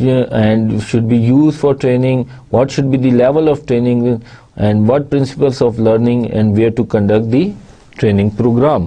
and should be used for training, what should be the level of training, and what principles of learning, and where to conduct the training program.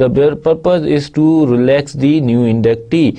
The purpose is to relax the new inductee,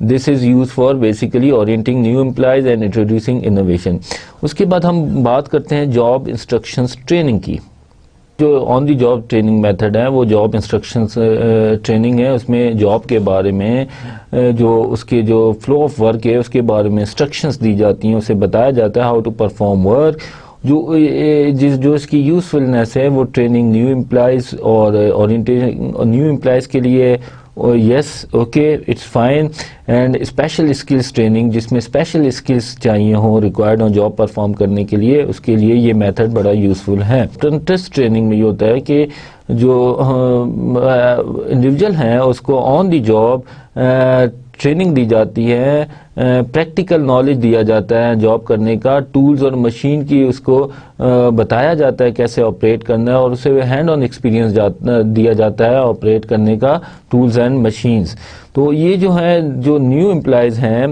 This is used for basically orienting new employees and introducing innovation. اس کے بعد ہم بات کرتے ہیں job instructions training کی. جو آن the job training method ہے وہ جاب انسٹرکشنز ٹریننگ ہے. اس میں جاب کے بارے میں جو اس کے جو فلو آف ورک ہے اس کے بارے میں انسٹرکشنز دی جاتی ہیں, اسے بتایا جاتا ہے ہاؤ ٹو پرفارم ورک. جو اس کی یوزفلنس ہے وہ ٹریننگ نیو امپلائیز اور اورینٹیشن نیو امپلائیز کے لیے yes okay it's fine, and special skills training جس میں اسپیشل اسکلس چاہیے ہوں ریکوائرڈ ہوں جاب پرفارم کرنے کے لیے, اس کے لیے یہ میتھڈ بڑا یوزفل ہے. اپرینٹس ٹریننگ میں یہ ہوتا ہے کہ جو انڈیویجول ہیں اس کو آن دی جاب ٹریننگ دی جاتی ہے, پریکٹیکل نالج دیا جاتا ہے جاب کرنے کا, ٹولز اور مشین کی اس کو بتایا جاتا ہے کیسے آپریٹ کرنا ہے, اور اسے ہینڈ آن ایکسپیرینس دیا جاتا ہے آپریٹ کرنے کا ٹولز اینڈ مشینز. تو یہ جو ہے جو نیو امپلائیز ہیں,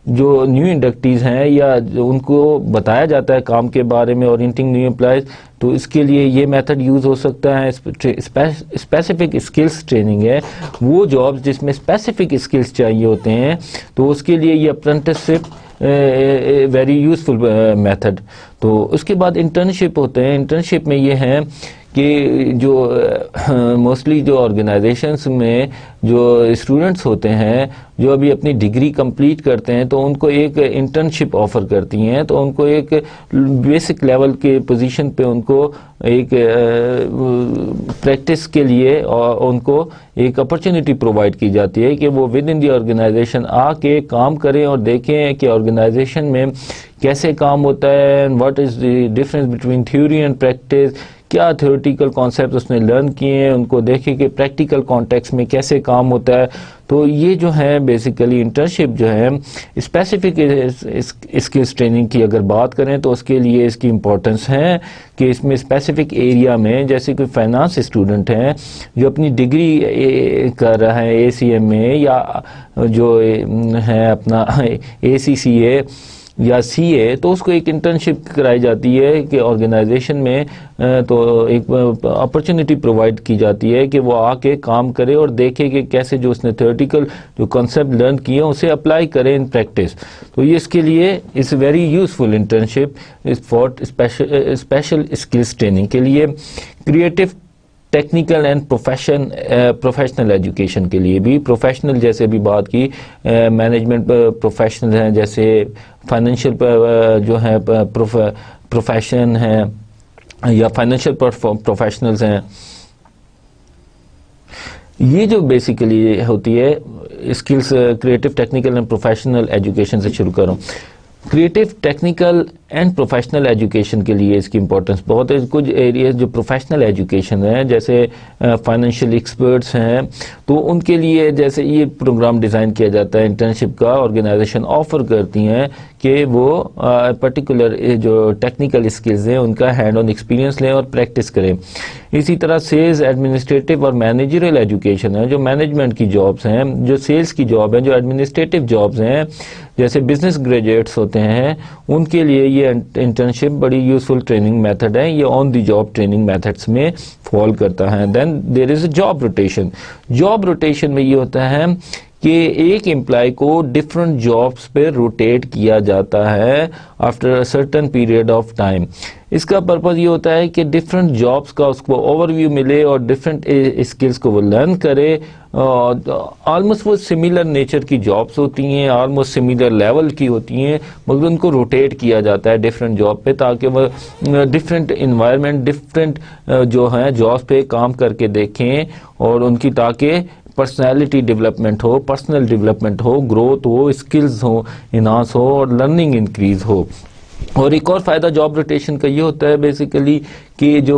جو نیو انڈکٹیز ہیں, یا ان کو بتایا جاتا ہے کام کے بارے میں اورینٹنگ نیو امپلائیز, تو اس کے لیے یہ میتھڈ یوز ہو سکتا ہے. اسپیسیفک اسکلس ٹریننگ ہے, وہ جابس جس میں اسپیسیفک اسکلس چاہیے ہوتے ہیں, تو اس کے لیے یہ اپرینٹسشپ ویری یوزفل میتھڈ. تو اس کے بعد انٹرنشپ ہوتے ہیں. انٹرنشپ میں یہ ہے کہ جو موسٹلی جو آرگنائزیشنس میں جو اسٹوڈنٹس ہوتے ہیں جو ابھی اپنی ڈگری کمپلیٹ کرتے ہیں تو ان کو ایک انٹرنشپ آفر کرتی ہیں, تو ان کو ایک بیسک لیول کے پوزیشن پہ ان کو ایک پریکٹس کے لیے ان کو ایک اپرچونٹی پرووائڈ کی جاتی ہے کہ وہ ود ان دی آرگنائزیشن آ کے کام کریں اور دیکھیں کہ آرگنائزیشن میں کیسے کام ہوتا ہے, what is the difference between theory and practice, کیا تھیوریٹیکل کانسیپٹ اس نے لرن کیے ہیں, ان کو دیکھیں کہ پریکٹیکل کانٹیکس میں کیسے کام ہوتا ہے. تو یہ جو ہے بیسیکلی انٹرنشپ جو ہے اسپیسیفک اسکلس ٹریننگ کی اگر بات کریں تو اس کے لیے اس کی امپورٹنس ہے کہ اس میں اسپیسیفک ایریا میں, جیسے کوئی فائنانس اسٹوڈنٹ ہیں جو اپنی ڈگری کر رہا ہے اے سی ایم میں, یا جو ہے اپنا اے سی سی اے یا سی اے, تو اس کو ایک انٹرنشپ کرائی جاتی ہے کہ آرگنائزیشن میں تو ایک اپرچونٹی پرووائڈ کی جاتی ہے کہ وہ آ کے کام کرے اور دیکھے کہ کیسے جو اس نے تھیوریٹیکل جو کانسیپٹ لرن کیے اسے اپلائی کرے ان پریکٹس. تو یہ اس کے لیے اس very useful internship for special skills training کے لیے. Creative technical and professional education کے لیے بھی, پروفیشنل جیسے بھی بات کی مینجمنٹ پروفیشنل ہیں, جیسے فائنینشیل جو ہے پروفیشن ہیں یا فائنینشیل پروفیشنلز ہیں, یہ جو بیسیکلی ہوتی ہے skills creative technical and professional education سے شروع کروں. Creative technical and professional education کے لیے اس کی امپورٹنس بہت ہے. کچھ ایریاز جو پروفیشنل ایجوکیشن ہے جیسے فائنینشیل ایکسپرٹس ہیں, تو ان کے لیے جیسے یہ پروگرام ڈیزائن کیا جاتا ہے انٹرنشپ کا, آرگنائزیشن آفر کرتی ہیں کہ وہ پرٹیکولر جو ٹیکنیکل اسکلز ہیں ان کا ہینڈ آن ایکسپیرینس لیں اور پریکٹس کریں. اسی طرح سیلز, ایڈمنسٹریٹو اور مینیجریل ایجوکیشن ہے, جو مینجمنٹ کی جابس ہیں, جو سیلز کی جاب ہیں, جو ایڈمنسٹریٹو جابس ہیں جیسے بزنس گریجویٹس ہوتے ہیں, ان کے لیے یہ انٹرنشپ بڑی یوزفل ٹریننگ میتھڈ ہے. یہ on the job training methods میں فال کرتا ہے. Then there is a job rotation. Job rotation میں یہ ہوتا ہے کہ ایک امپلائی کو ڈفرنٹ جابس پہ روٹیٹ کیا جاتا ہے after a certain period of time. اس کا پرپز یہ ہوتا ہے کہ ڈفرنٹ جابس کا اس کو اوور ویو ملے اور ڈفرنٹ اسکلس کو وہ لرن کرے. آلموسٹ وہ سملر نیچر کی جابس ہوتی ہیں, آلموسٹ سملر لیول کی ہوتی ہیں, مگر ان کو روٹیٹ کیا جاتا ہے ڈفرنٹ جاب پہ تاکہ وہ ڈفرنٹ انوائرمنٹ, ڈفرنٹ جو ہیں جابس پہ کام کر کے دیکھیں, اور ان کی تاکہ پرسنالٹی ڈیولپمنٹ ہو, پرسنل ڈیولپمنٹ ہو, گروتھ ہو, اسکلز ہو انہانس ہو اور لرننگ انکریز ہو. اور ایک اور فائدہ جاب روٹیشن کا یہ ہوتا ہے بیسیکلی کہ جو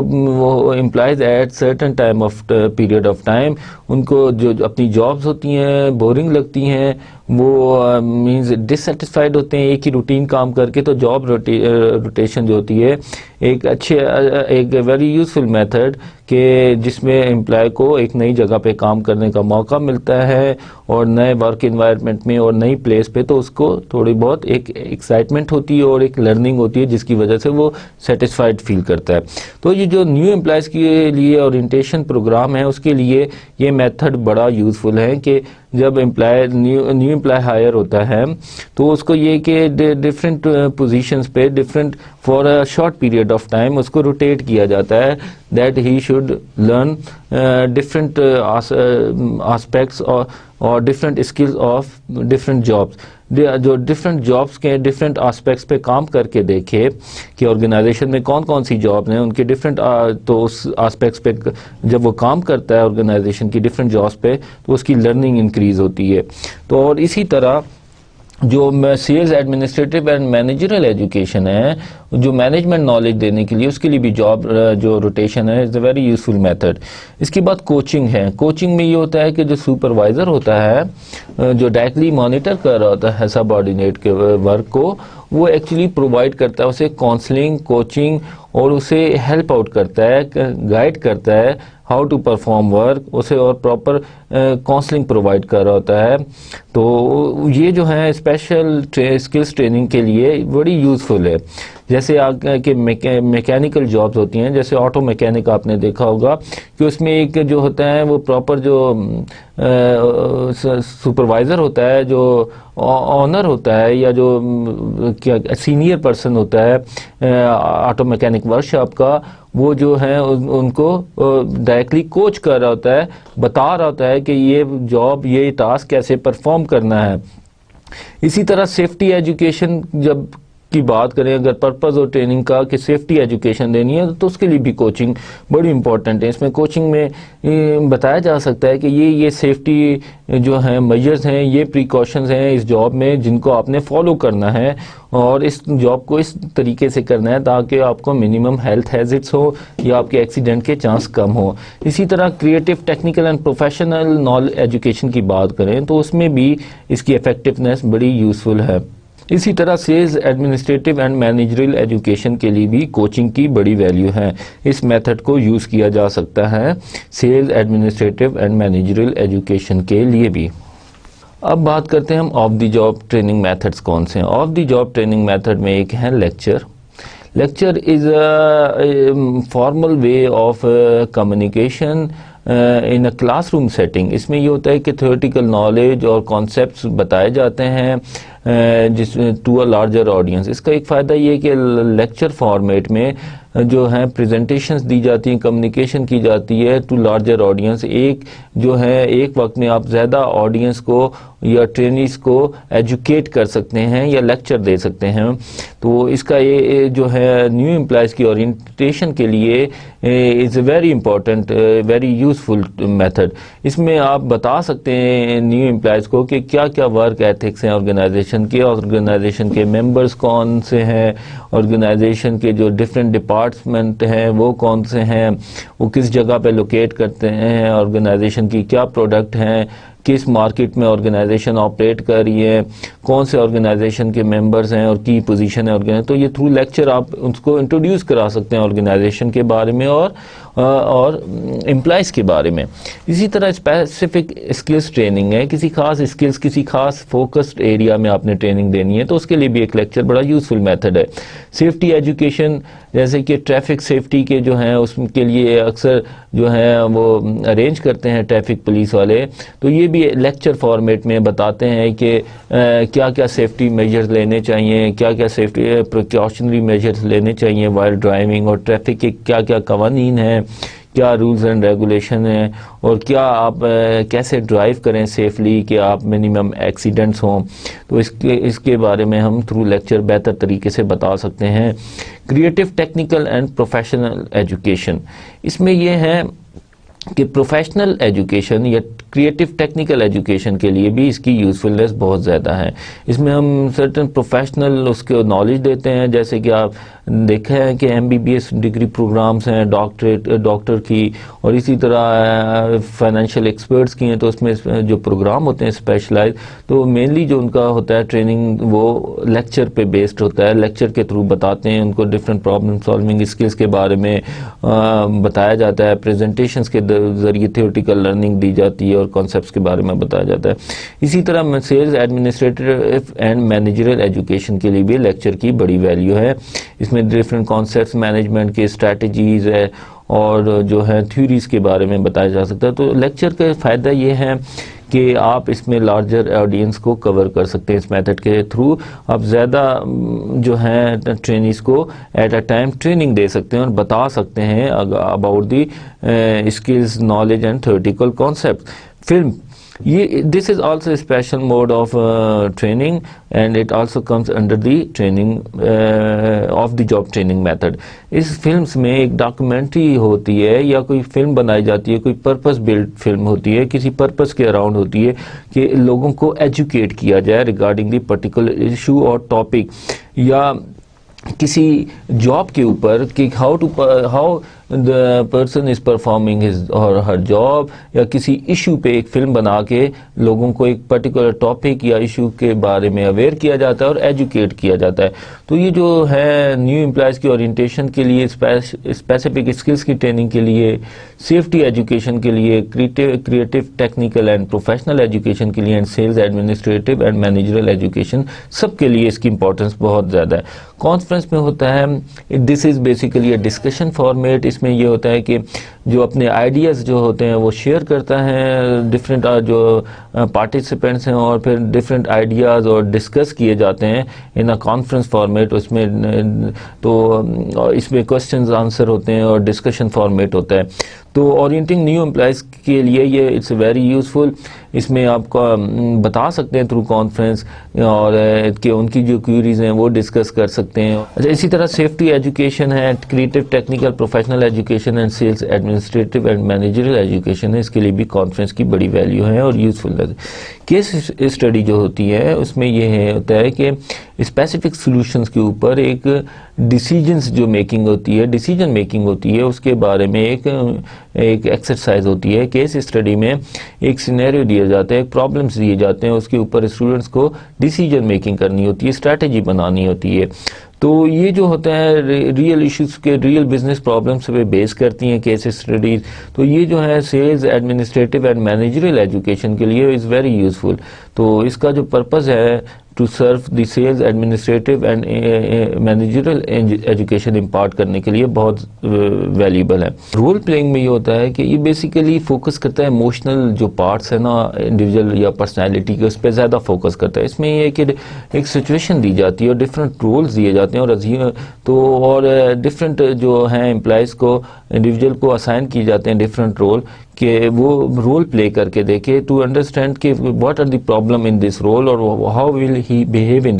employees at certain time of period of time, ان کو جو اپنی جابس ہوتی ہیں بورنگ لگتی ہیں, وہ مینز ڈسسیٹسفائیڈ ہوتے ہیں ایک ہی روٹین کام کر کے, تو جاب روٹیشن جو ہوتی ہے ایک ایک ویری یوزفل میتھڈ کہ جس میں امپلائی کو ایک نئی جگہ پہ کام کرنے کا موقع ملتا ہے اور نئے ورک انوائرمنٹ میں اور نئی پلیس پہ, تو اس کو تھوڑی بہت ایک ایکسائٹمنٹ ہوتی ہے اور ایک لرننگ ہوتی ہے جس کی وجہ سے وہ سیٹسفائڈ فیل کرتا ہے. تو یہ جو نیو امپلائز کے لیے اورینٹیشن پروگرام ہے اس کے لیے یہ میتھڈ بڑا یوزفل ہے کہ جب نیو امپلائی ہائر ہوتا ہے تو اس کو یہ کہ ڈفرینٹ پوزیشنز پہ different for a short period of time اس کو روٹیٹ کیا جاتا ہے that he should learn different aspects اور different skills of different jobs, جو ڈفرینٹ جابس کے ڈفرینٹ آسپیکٹس پہ کام کر کے دیکھے کہ آرگنائزیشن میں کون کون سی جابس ہیں ان کے ڈفرینٹ، تو اس آسپیکٹس پہ جب وہ کام کرتا ہے آرگنائزیشن کی ڈفرینٹ جابس پہ تو اس کی لرننگ انکریز ہوتی ہے. تو اور اسی طرح جو sales administrative and managerial education ہے، جو مینجمنٹ نالج دینے کے لیے اس کے لیے بھی جاب جو روٹیشن ہے از اے ویری یوزفل میتھڈ. اس کے بعد کوچنگ ہے. کوچنگ میں یہ ہوتا ہے کہ جو سپروائزر ہوتا ہے جو ڈائریکٹلی مانیٹر کر رہا ہوتا ہے سب آرڈینیٹ کے ورک کو، وہ ایکچولی پرووائڈ کرتا ہے اسے کاؤنسلنگ، کوچنگ اور اسے ہیلپ آؤٹ کرتا ہے، گائیڈ کرتا ہے ہاؤ ٹو پرفارم ورک، اسے اور پراپر کاؤنسلنگ پرووائڈ کر رہا ہوتا ہے. تو یہ جو ہے اسپیشل اسکلس ٹریننگ کے لیے بڑی یوزفل ہے. جیسے کہ میکینیکل جابز ہوتی ہیں، جیسے آٹو میکینک آپ نے دیکھا ہوگا کہ اس میں ایک جو ہوتا ہے وہ پراپر جو سپروائزر ہوتا ہے، جو آنر ہوتا ہے یا جو سینئر پرسن ہوتا ہے آٹو میکینک ورک شاپ کا، وہ جو ہے ان کو ڈائریکٹلی کوچ کر رہا ہوتا ہے، بتا رہا ہوتا ہے کہ یہ جاب، یہ ٹاسک کیسے پرفارم کرنا ہے. اسی طرح سیفٹی ایجوکیشن جب کی بات کریں، اگر پرپز اور ٹریننگ کا کہ سیفٹی ایجوکیشن دینی ہے تو اس کے لیے بھی کوچنگ بڑی امپورٹنٹ ہے. اس میں کوچنگ میں بتایا جا سکتا ہے کہ یہ سیفٹی جو ہیں میجرز ہیں، یہ پریکاشنز ہیں اس جاب میں جن کو آپ نے فالو کرنا ہے اور اس جاب کو اس طریقے سے کرنا ہے تاکہ آپ کو منیمم ہیلتھ ہیزٹس ہو یا آپ کے ایکسیڈنٹ کے چانس کم ہو. اسی طرح creative, technical and professional knowledge education کی بات کریں تو اس میں بھی اس کی افیکٹونیس بڑی یوزفل ہے. اسی طرح sales administrative and managerial education کے لیے بھی کوچنگ کی بڑی ویلیو ہے. اس میتھڈ کو یوز کیا جا سکتا ہے sales administrative and managerial education کے لیے بھی. اب بات کرتے ہیں ہم off the job training methods کون سے ہیں. Off the job training method میں ایک ہے lecture. Lecture is a formal way of communication in a classroom setting. اس میں یہ ہوتا ہے کہ تھیوریٹیکل نالج اور کانسیپٹس بتائے جاتے ہیں جس ٹو اے لارجر آڈینس. اس کا ایک فائدہ یہ ہے کہ لیکچر فارمیٹ میں جو ہیں پریزنٹیشنز دی جاتی ہیں، کمیونیکیشن کی جاتی ہے ٹو لارجر آڈینس. ایک جو ہے ایک وقت میں آپ زیادہ آڈینس کو یا ٹرینیز کو ایجوکیٹ کر سکتے ہیں یا لیکچر دے سکتے ہیں. تو اس کا یہ جو ہے نیو امپلائز کی اورینٹیشن کے لیے is a very important, very useful method. اس میں آپ بتا سکتے ہیں نیو امپلائز کو کہ کیا کیا ورک ایتھکس ہیں آرگنائزیشن کے، آرگنائزیشن کے ممبرز کون سے ہیں، آرگنائزیشن کے جو ڈفرینٹ ڈپارٹمنٹ ہیں وہ کون سے ہیں، وہ کس جگہ پہ لوکیٹ کرتے ہیں، آرگنائزیشن کی کیا پروڈکٹ ہیں، کس مارکیٹ میں آرگنائزیشن آپریٹ کر رہی ہے، کون سے آرگنائزیشن کے ممبرز ہیں اور کی پوزیشن ہے آرگنائزیشن. تو یہ تھرو لیکچر آپ اس کو انٹروڈیوس کرا سکتے ہیں آرگنائزیشن کے بارے میں اور امپلائز کے بارے میں. اسی طرح اسپیسیفک اسکلس ٹریننگ ہے، کسی خاص اسکلس، کسی خاص فوکسڈ ایریا میں آپ نے ٹریننگ دینی ہے تو اس کے لیے بھی ایک لیکچر بڑا یوزفل میتھڈ ہے. سیفٹی ایجوکیشن، جیسے کہ ٹریفک سیفٹی کے جو ہیں اس کے لیے اکثر جو ہیں وہ ارینج کرتے ہیں ٹریفک پولیس والے، تو یہ بھی لیکچر فارمیٹ میں بتاتے ہیں کہ کیا کیا سیفٹی میجرز لینے چاہیے، کیا کیا سیفٹی پریکاشنری میجرز لینے چاہیے وائل ڈرائیونگ، اور ٹریفک کے کیا کیا قوانین ہیں، کیا رولز اینڈ ریگولیشن ہیں، اور کیا آپ کیسے ڈرائیو کریں سیفلی کہ آپ منیمم ایکسیڈنٹس ہوں. تو اس کے بارے میں ہم تھرو لیکچر بہتر طریقے سے بتا سکتے ہیں. Creative, technical and professional education, اس میں یہ ہے کہ پروفیشنل ایجوکیشن یا کریٹو ٹیکنیکل ایجوکیشن کے لیے بھی اس کی یوزفلنس بہت زیادہ ہے. اس میں ہم سرٹن پروفیشنل اس کو نالج دیتے ہیں، جیسے کہ آپ دیکھا ہے کہ MBBS ڈگری پروگرامز ہیں ڈاکٹر کی، اور اسی طرح فائنینشیل ایکسپرٹس کی ہیں. تو اس میں جو پروگرام ہوتے ہیں اسپیشلائز، تو مینلی جو ان کا ہوتا ہے ٹریننگ وہ لیکچر پہ بیسڈ ہوتا ہے. لیکچر کے تھرو بتاتے ہیں ان کو ڈفرینٹ پرابلم سالونگ اسکلس کے بارے میں بتایا جاتا ہے، پریزنٹیشنز کے ذریعے تھیوریٹیکل لرننگ دی جاتی ہے اور کانسیپٹس کے بارے میں بتایا جاتا ہے. اسی طرح sales administrative and managerial education کے لیے بھی لیکچر کی بڑی ویلیو ہے. اس اس میں ڈفرینٹ کانسیپٹس مینجمنٹ کے اسٹریٹجیز ہے اور جو ہے تھیوریز کے بارے میں بتایا جا سکتا ہے. تو لیکچر کا فائدہ یہ ہے کہ آپ اس میں لارجر آڈینس کو کور کر سکتے ہیں. اس میتھڈ کے تھرو آپ زیادہ جو ہیں ٹرینیز کو ایٹ اے ٹائم ٹریننگ دے سکتے ہیں اور بتا سکتے ہیں about the skills knowledge and theoretical concept. Film یہ this is also a special mode of training and it also comes under the training off the job training method. اس films میں ایک ڈاکومنٹری ہوتی ہے یا کوئی فلم بنائی جاتی ہے, کوئی پرپس بلڈ فلم ہوتی ہے, کسی پرپس کے اراؤنڈ ہوتی ہے کہ لوگوں کو ایجوکیٹ کیا جائے ریگارڈنگ دی پرٹیکولر ایشو اور ٹاپک, یا کسی جاب کے اوپر کہ how the person is performing his or her job, یا کسی ایشو پہ ایک فلم بنا کے لوگوں کو ایک پرٹیکولر ٹاپک یا ایشو کے بارے میں اویئر کیا جاتا ہے اور ایجوکیٹ کیا جاتا ہے. تو یہ جو ہے نیو امپلائز کی اورینٹیشن کے لیے, اسپیسیفک اسکلس کی ٹریننگ کے لیے, سیفٹی ایجوکیشن کے لیے, creative technical and professional education کے لیے, and sales administrative and managerial education, سب کے لیے اس کی امپورٹنس بہت زیادہ ہے. کانفرنس میں ہوتا ہے, this is basically a discussion format. اس میں یہ ہوتا ہے کہ جو اپنے آئیڈیاز جو ہوتے ہیں وہ شیئر کرتا ہے ڈفرینٹ جو پارٹیسپینٹس ہیں, اور پھر ڈفرینٹ آئیڈیاز اور ڈسکس کیے جاتے ہیں ان اے کانفرنس فارمیٹ. اس میں تو اس میں کوشچنز آنسر ہوتے ہیں اور ڈسکشن فارمیٹ ہوتا ہے. تو اورینٹنگ نیو امپلائز کے لیے یہ اٹس ویری یوزفل. اس میں آپ کو بتا سکتے ہیں تھرو کانفرنس, اور کہ ان کی جو کیوریز ہیں وہ ڈسکس کر سکتے ہیں. اچھا, اسی طرح سیفٹی ایجوکیشن ہے, creative technical professional education and sales administrative and managerial education ہے. اس کے لیے بھی کانفرنس کی بڑی ویلیو ہے اور یوزفل ہے. کیس اسٹڈی جو ہوتی ہے اس میں یہ ہوتا ہے کہ اسپیسیفک سولوشنز کے اوپر ایک ڈیسیجنز جو میکنگ ہوتی ہے, ڈیسیجن میکنگ ہوتی ہے, اس کے بارے میں ایک ایکسرسائز ہوتی ہے. کیس اسٹڈی میں ایک سینیریو دیا جاتا ہے, ایک پرابلمس دیے جاتے ہیں, اس کے اوپر اسٹوڈنٹس کو ڈیسیجن میکنگ کرنی ہوتی ہے, اسٹریٹجی بنانی ہوتی ہے. تو یہ جو ہوتا ہے ریئل ایشوز کے, ریئل بزنس پرابلمس پہ بیس کرتی ہیں کیس اسٹڈیز. تو یہ جو ہے sales administrative and managerial education کے لیے از ویری یوزفل. تو اس کا جو پرپز ہے to serve the sales administrative and managerial education impart کرنے کے لیے بہت ویلیبل ہے. رول پلینگ میں یہ ہوتا ہے کہ یہ بیسیکلی فوکس کرتا ہے ایموشنل جو پارٹس ہیں نا انڈیویجول یا پرسنالٹی کے, اس پہ زیادہ فوکس کرتا ہے. اس میں یہ ہے کہ ایک سچویشن دی جاتی ہے اور ڈفرینٹ رولز دیے جاتے ہیں, اور ڈفرینٹ جو ہیں امپلائز کو, انڈیویجول کو اسائن کیے جاتے ہیں ڈفرینٹ رول, کہ وہ رول پلے کر کے دیکھے ٹو انڈرسٹینڈ کہ what are the problem in this role اور how will he behave in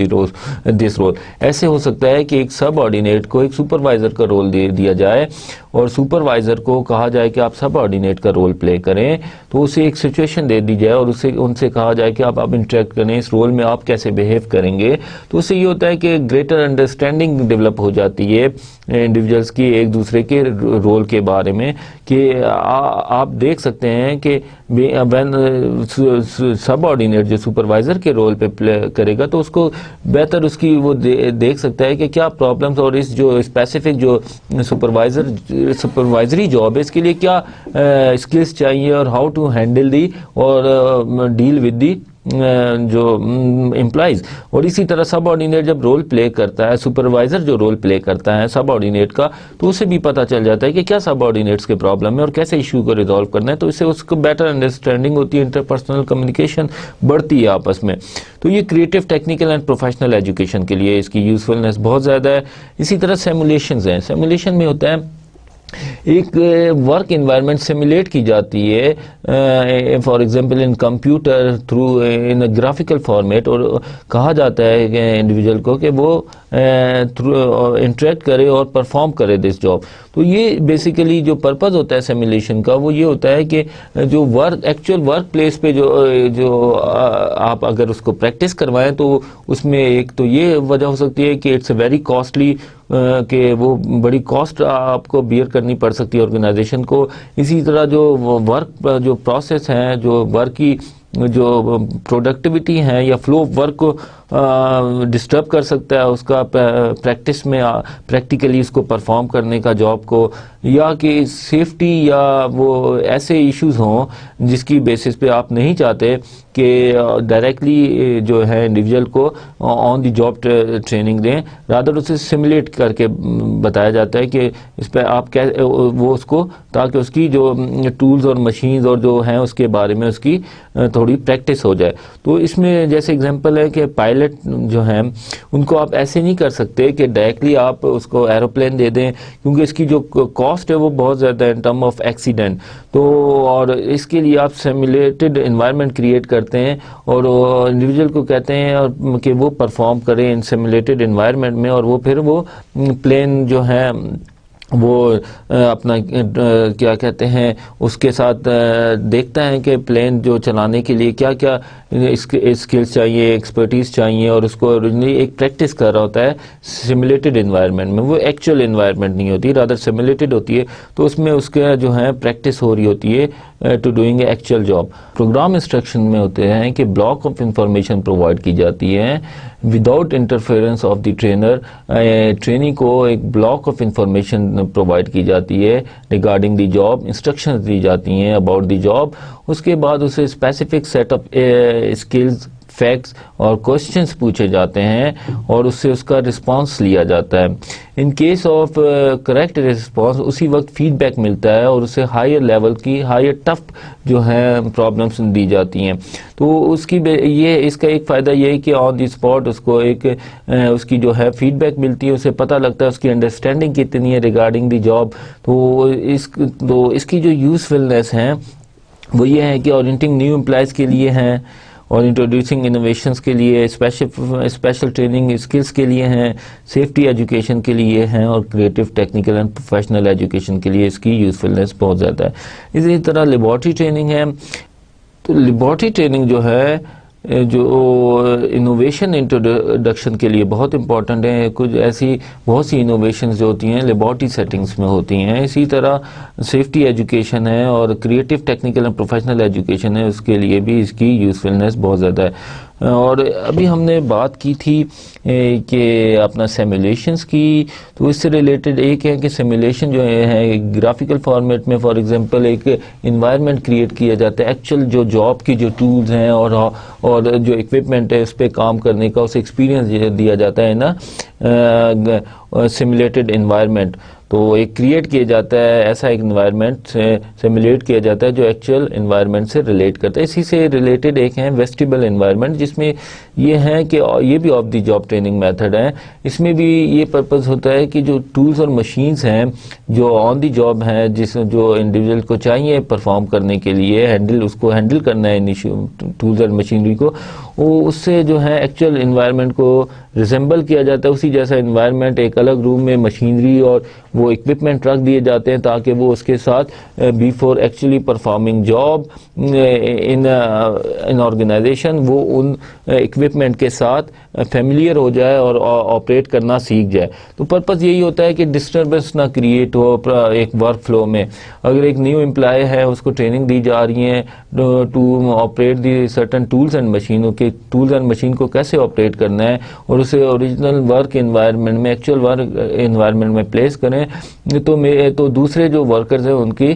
this role. ایسے ہو سکتا ہے کہ ایک سب آرڈینیٹ کو ایک سپروائزر کا رول دیا جائے اور سپروائزر کو کہا جائے کہ آپ سب آرڈینیٹ کا رول پلے کریں, تو اسے ایک سچویشن دے دی جائے اور ان سے کہا جائے کہ آپ انٹریکٹ کریں, اس رول میں آپ کیسے بیہیو کریں گے. تو اس سے یہ ہوتا ہے کہ گریٹر انڈرسٹینڈنگ ڈیولپ ہو جاتی ہے انڈیویجولس کی ایک دوسرے کے رول کے بارے میں, کہ آپ دیکھ سکتے ہیں کہ سب آرڈینیٹ جو سپروائزر کے رول پہ پلے کرے گا تو اس کو بہتر اس کی وہ دیکھ سکتا ہے کہ کیا پرابلمس, اور اس جو اسپیسیفک جو سپروائزری جاب ہے اس کے لیے کیا اسکلس چاہیے, اور ہاؤ ٹو ہینڈل دی اور ڈیل ود دی جو امپلائز. اور اسی طرح سب آرڈینیٹ جب رول پلے کرتا ہے, سپروائزر جو رول پلے کرتا ہے سب آرڈینیٹ کا, تو اسے بھی پتہ چل جاتا ہے کہ کیا سب آرڈینیٹس کے پرابلم ہے اور کیسے ایشو کو ریزالو کرنا ہے. تو اس سے اس کو بیٹر انڈرسٹینڈنگ ہوتی ہے, انٹرپرسنل کمیونیکیشن بڑھتی ہے آپس میں. تو یہ creative technical and professional education کے لیے اس کی یوزفلنس بہت زیادہ ہے. اسی طرح سیمولیشنز ہیں. سیمولیشن میں ہوتا ہے ایک ورک انوائرمنٹ سیمولیٹ کی جاتی ہے, for example in computer through in graphical format, اور کہا جاتا ہے کہ انڈیویجول کو کہ وہ انٹریکٹ کرے اور پرفارم کرے دس جاب. تو یہ بیسیکلی جو پرپز ہوتا ہے سیمولیشن کا وہ یہ ہوتا ہے کہ جو ایکچوئل ورک پلیس پہ جو آپ اگر اس کو پریکٹس کروائیں تو اس میں ایک تو یہ وجہ ہو سکتی ہے کہ اٹس ویری کاسٹلی, کہ وہ بڑی کاسٹ آپ کو بیئر کرنی پڑ سکتی ہے آرگنائزیشن کو. اسی طرح جو ورک جو پروسیس ہیں, جو ورک کی جو پروڈکٹیوٹی ہیں یا فلو آف ورک کو ڈسٹرب کر سکتا ہے اس کا پریکٹس میں پریکٹیکلی اس کو پرفارم کرنے کا جاب کو, یا کہ سیفٹی یا وہ ایسے ایشوز ہوں جس کی بیسس پہ آپ نہیں چاہتے کہ ڈائریکٹلی جو ہے انڈیویجول کو آن دی جاب ٹریننگ دیں, رادر اسے سمولیٹ کر کے بتایا جاتا ہے کہ اس پہ آپ وہ اس کو, تاکہ اس کی جو ٹولز اور مشینز اور جو ہیں اس کے بارے میں اس کی تھوڑی پریکٹس ہو جائے. تو اس میں جیسے اگزامپل ہے کہ پائلٹ جو ہیں ان کو آپ ایسے نہیں کر سکتے کہ ڈائریکٹلی آپ اس کو ایروپلین دے دیں, کیونکہ اس کی جو کاسٹ ہے وہ بہت زیادہ ہے ان ٹرم آف ایکسیڈنٹ. تو اور اس کے لیے آپ سیمولیٹڈ انوائرمنٹ کریٹ کرتے ہیں اور انڈیویجول کو کہتے ہیں کہ وہ پرفارم کریں ان سیمولیٹڈ انوائرمنٹ میں, اور وہ پھر وہ پلین جو ہے وہ اپنا کیا کہتے ہیں اس کے ساتھ دیکھتا ہے کہ پلین جو چلانے کے لیے کیا کیا اسکلز چاہیے, ایکسپرٹیز چاہیے, اور اس کو اوریجنلی ایک پریکٹس کر رہا ہوتا ہے سیمولیٹڈ انوائرمنٹ میں. وہ ایکچوئل انوائرمنٹ نہیں ہوتی, رادر سیمولیٹڈ ہوتی ہے, تو اس میں اس کا جو ہے پریکٹس ہو رہی ہوتی ہے to doing actual job. Programme instruction میں ہوتے ہیں کہ بلاک آف انفارمیشن پرووائڈ کی جاتی ہے without interference of the trainer. Training کو ایک بلاک آف انفارمیشن پرووائڈ کی جاتی ہے ریگارڈنگ دی جاب, انسٹرکشنز دی جاتی ہیں اباؤٹ دی جاب. اس کے بعد اسے specific set of skills, facts اور کوشچنس پوچھے جاتے ہیں اور اس سے اس کا رسپانس لیا جاتا ہے. In case of correct response اسی وقت فیڈ بیک ملتا ہے اور اسے ہائر لیول کی, ہائر ٹف جو ہے پرابلمس دی جاتی ہیں. تو اس کی اس کا ایک فائدہ یہ ہے کہ آن دی اسپاٹ اس کو ایک اس کی جو ہے فیڈ بیک ملتی ہے, اسے پتہ لگتا ہے اس کی انڈرسٹینڈنگ کتنی ہے ریگارڈنگ دی جاب. تو اس کی جو یوزفلنس ہیں وہ یہ ہے کہ اورینٹنگ نیو امپلائز کے لیے ہیں, اور انٹروڈیوسنگ انوویشنس کے لیے, اسپیشل ٹریننگ اسکلس کے لیے ہیں, سیفٹی ایجوکیشن کے لیے ہیں, اور creative technical and professional education کے لیے اس کی یوزفلنس بہت زیادہ ہے. اسی طرح لیبارٹری ٹریننگ ہے. تو لیبارٹری ٹریننگ جو ہے جو انوویشن انٹروڈکشن کے لیے بہت امپورٹنٹ ہے. کچھ ایسی بہت سی انوویشنز جو ہوتی ہیں لیبارٹری سیٹنگز میں ہوتی ہیں. اسی طرح سیفٹی ایجوکیشن ہے اور creative technical and professional education ہے, اس کے لیے بھی اس کی یوزفلنس بہت زیادہ ہے. اور ابھی ہم نے بات کی تھی کہ اپنا سیمولیشنز کی, تو اس سے ریلیٹڈ ایک ہے کہ سیمولیشن جو ہے گرافیکل فارمیٹ میں فار ایگزامپل ایک انوائرمنٹ کریٹ کیا جاتا ہے, ایکچوئل جو جاب کی جو ٹولز ہیں اور جو اکوپمنٹ ہے اس پہ کام کرنے کا اسے ایکسپیرینس دیا جاتا ہے نا سیمولیٹڈ انوائرمنٹ. تو ایک کریٹ کیا جاتا ہے ایسا ایک انوائرمنٹ سیمولیٹ کیا جاتا ہے جو ایکچوئل انوائرمنٹ سے ریلیٹ کرتا ہے. اسی سے ریلیٹڈ ایک ہے ویسٹیبل انوائرمنٹ, جس میں یہ ہے کہ یہ بھی of the job training method ہے. اس میں بھی یہ پرپز ہوتا ہے کہ جو ٹولز اور مشینز ہیں جو آن دی جاب ہیں, جو انڈیویجول کو چاہیے پرفارم کرنے کے لیے اس کو ہینڈل کرنا ہے ٹولز اور مشینری کو, وہ اس سے جو ہے ایکچوئل انوائرمنٹ کو ریزمبل کیا جاتا ہے. اسی جیسا انوائرمنٹ ایک الگ روم میں مشینری اور وہ اکوپمنٹ رکھ دیے جاتے ہیں تاکہ وہ اس کے ساتھ before actually performing job in organisation وہ ان اکوپمنٹ کے ساتھ فیملیئر ہو جائے اور آپریٹ کرنا سیکھ جائے. تو پرپز یہی ہوتا ہے کہ ڈسٹربنس نہ کریٹ ہو ایک ورک فلو میں. اگر ایک نیو امپلائی ہے اس کو ٹریننگ دی جا رہی ہے to operate the certain tools and مشینوں کے ٹولز اینڈ مشین کو کیسے آپریٹ کرنا ہے اور اسے اوریجنل ورک انوائرمنٹ میں ایکچوئل ورک انوائرمنٹ میں پلیس کریں, تو دوسرے جو ورکرز ہیں ان کی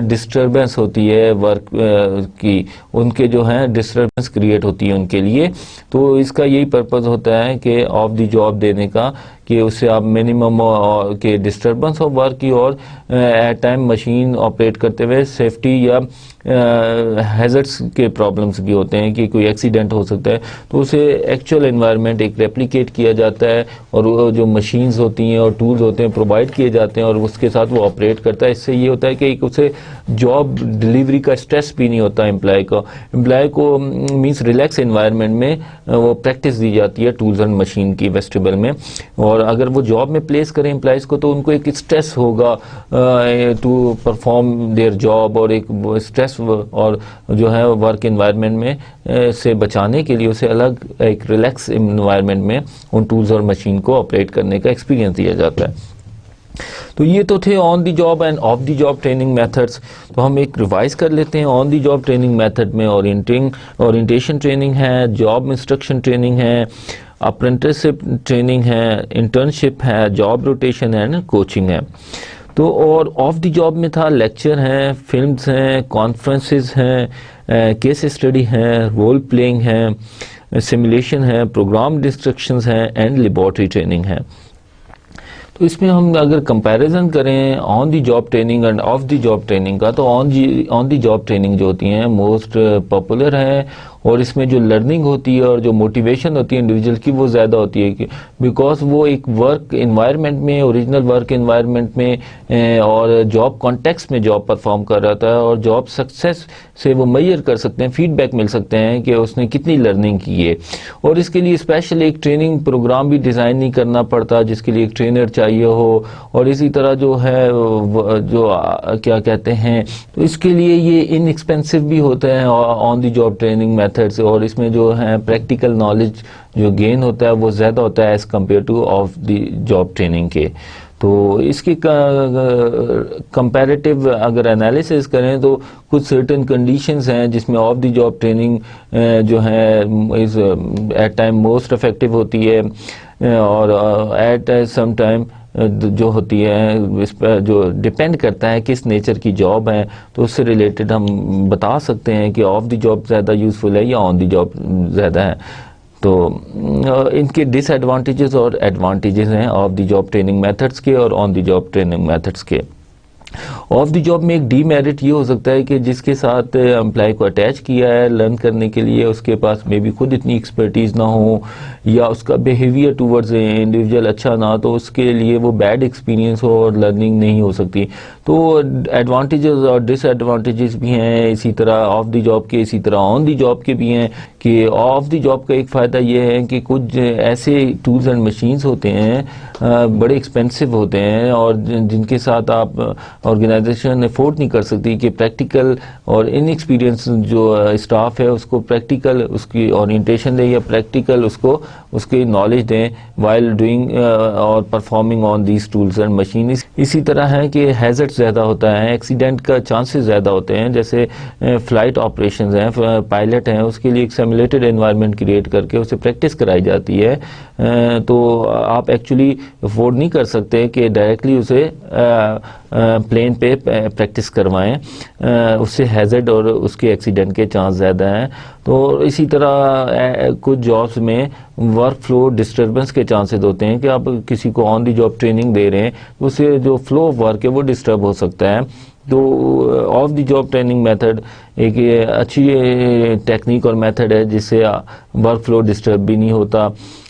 ڈسٹربنس ہوتی ہے ورک کی, ان کے جو ہیں ڈسٹربنس کریٹ ہوتی ہے ان کے لیے. تو اس کا یہی پرپز ہوتا ہے کہ آف دی جاب دینے کا کہ اس سے آپ منیمم کے ڈسٹربنس آف ورک کی اور ایٹ ٹائم مشین آپریٹ کرتے ہوئے سیفٹی یا ہیزرڈس کے پرابلمس بھی ہوتے ہیں کہ کوئی ایکسیڈنٹ ہو سکتا ہے, تو اسے ایکچوئل انوائرمنٹ ایک ریپلیکیٹ کیا جاتا ہے اور وہ جو مشینز ہوتی ہیں اور ٹولز ہوتے ہیں پرووائڈ کیے جاتے ہیں اور اس کے ساتھ وہ آپریٹ کرتا ہے. اس سے یہ ہوتا ہے کہ ایک اسے جاب ڈلیوری کا اسٹریس بھی نہیں ہوتا امپلائی کو مینس ریلیکس انوائرمنٹ میں وہ پریکٹس دی جاتی ہے ٹولز اینڈ مشین کی ویسٹیبل میں. اور اگر وہ جاب میں پلیس کریں امپلائیز کو تو ان کو ایک اسٹریس ہوگا ٹو پرفارم دیئر جاب, اور ایک اسٹریس اور جو ہے ورک انوائرمنٹ میں سے بچانے کے لیے اسے الگ ایک ریلیکس انوائرمنٹ میں ان ٹولز اور مشین کو آپریٹ کرنے کا ایکسپیرینس دیا جاتا ہے. تو یہ تو تھے on the job and off the job training methods. تو ہم ایک ریوائز کر لیتے ہیں. On the job training method میں اورینٹیشن ٹریننگ ہے, جاب انسٹرکشن ٹریننگ ہے, اپرینٹسشپ ٹریننگ ہے, انٹرنشپ ہے, جاب روٹیشن ہے, کوچنگ ہے. تو اور آف دی جاب میں تھا لیکچر ہیں, فلمز ہیں, کانفرنسز ہیں, کیس اسٹڈی ہیں, رول پلینگ ہے, سیمولیشن ہے, پروگرام ڈسٹرکشنز ہیں اینڈ لیبارٹری ٹریننگ ہے. تو اس میں ہم اگر کمپیریزن کریں on the job training and off the job training کا, تو آن دی جاب ٹریننگ جو ہوتی ہیں موسٹ پاپولر ہیں, اور اس میں جو لرننگ ہوتی ہے اور جو موٹیویشن ہوتی ہے انڈیویجول کی وہ زیادہ ہوتی ہے, بیکاز وہ ایک ورک انوائرمنٹ میں, اوریجنل ورک انوائرمنٹ میں اور جاب کانٹیکس میں جاب پرفارم کر رہا تھا, اور جاب سکسیس سے وہ میئر کر سکتے ہیں, فیڈ بیک مل سکتے ہیں کہ اس نے کتنی لرننگ کی ہے. اور اس کے لیے اسپیشل ایک ٹریننگ پروگرام بھی ڈیزائن نہیں کرنا پڑتا جس کے لیے ایک ٹرینر چاہیے ہو, اور اسی طرح جو ہے جو کیا کہتے ہیں, تو اس کے لیے یہ ان ایکسپینسو بھی ہوتا ہے آن دی جاب ٹریننگ میتھڈ سے, اور اس میں جو ہے پریکٹیکل نالج جو گین ہوتا ہے وہ زیادہ ہوتا ہے as compare to off the job training کے. تو اس کی کمپیریٹیو اگر انالیسس کریں تو کچھ سرٹن کنڈیشنز ہیں جس میں آف دی جاب ٹریننگ جو ہے از ایٹ ٹائم موسٹ افیکٹو ہوتی ہے, اور ایٹ سم ٹائم جو ہوتی ہے اس پہ جو ڈپینڈ کرتا ہے کس نیچر کی جاب ہے, تو اس سے ریلیٹڈ ہم بتا سکتے ہیں کہ آف دی جاب زیادہ یوزفل ہے یا آن دی جاب زیادہ ہے. تو ان کے ڈس ایڈوانٹیجز اور ایڈوانٹیجز ہیں off the job training methods کے اور آن دی جاب ٹریننگ میتھڈس کے. آف دی جاب میں ایک ڈی میرٹ یہ ہو سکتا ہے کہ جس کے ساتھ امپلائی کو اٹیچ کیا ہے لرن کرنے کے لیے, اس کے پاس میں بھی خود اتنی ایکسپرٹیز نہ ہو, یا اس کا بیہیویئر ٹورڈز انڈیویجول اچھا نہ, تو اس کے لیے وہ بیڈ ایکسپیرینس ہو اور لرننگ نہیں ہو سکتی. تو ایڈوانٹیجز اور ڈس ایڈوانٹیجز بھی ہیں اسی طرح آف دی جاب کے, اسی طرح آن دی جاب کے بھی ہیں. کہ آف دی جاب کا ایک فائدہ یہ ہے کہ کچھ ایسے ٹولز اینڈ مشینز ہوتے ہیں بڑے ایکسپینسو ہوتے ہیں, اور جن کے ساتھ آپ آرگنائزیشن افورڈ نہیں کر سکتی کہ پریکٹیکل اور ان ایکسپیرینس جو اسٹاف ہے اس کو پریکٹیکل اس کی اورینٹیشن دیں یا پریکٹیکل اس کو اس کی نالج دیں وائل ڈوئنگ اور performing on these tools and machines. اسی طرح ہے کہ ہیزرڈ زیادہ ہوتا ہے, ایکسیڈنٹ کا چانسز زیادہ ہوتے ہیں, جیسے فلائٹ آپریشنز ہیں, پائلٹ ہیں, اس کے لیے ایک سیمولیٹڈ انوائرمنٹ کریٹ کر کے اسے پریکٹس کرائی جاتی ہے. تو آپ ایکچولی افورڈ نہیں کر سکتے کہ ڈائریکٹلی اسے پلین پہ پریکٹس کروائیں, اس سے ہیزرڈ اور اس کے ایکسیڈنٹ کے چانس زیادہ ہیں. تو اسی طرح کچھ جابس میں ورک فلو ڈسٹربنس کے چانسز ہوتے ہیں کہ آپ کسی کو آن دی جاب ٹریننگ دے رہے ہیں تو اس سے جو فلو آف ورک ہے وہ ڈسٹرب ہو سکتا ہے. تو of the job training method ایک اچھی ٹیکنیک اور میتھڈ ہے جس سے ورک فلو ڈسٹرب بھی نہیں ہوتا.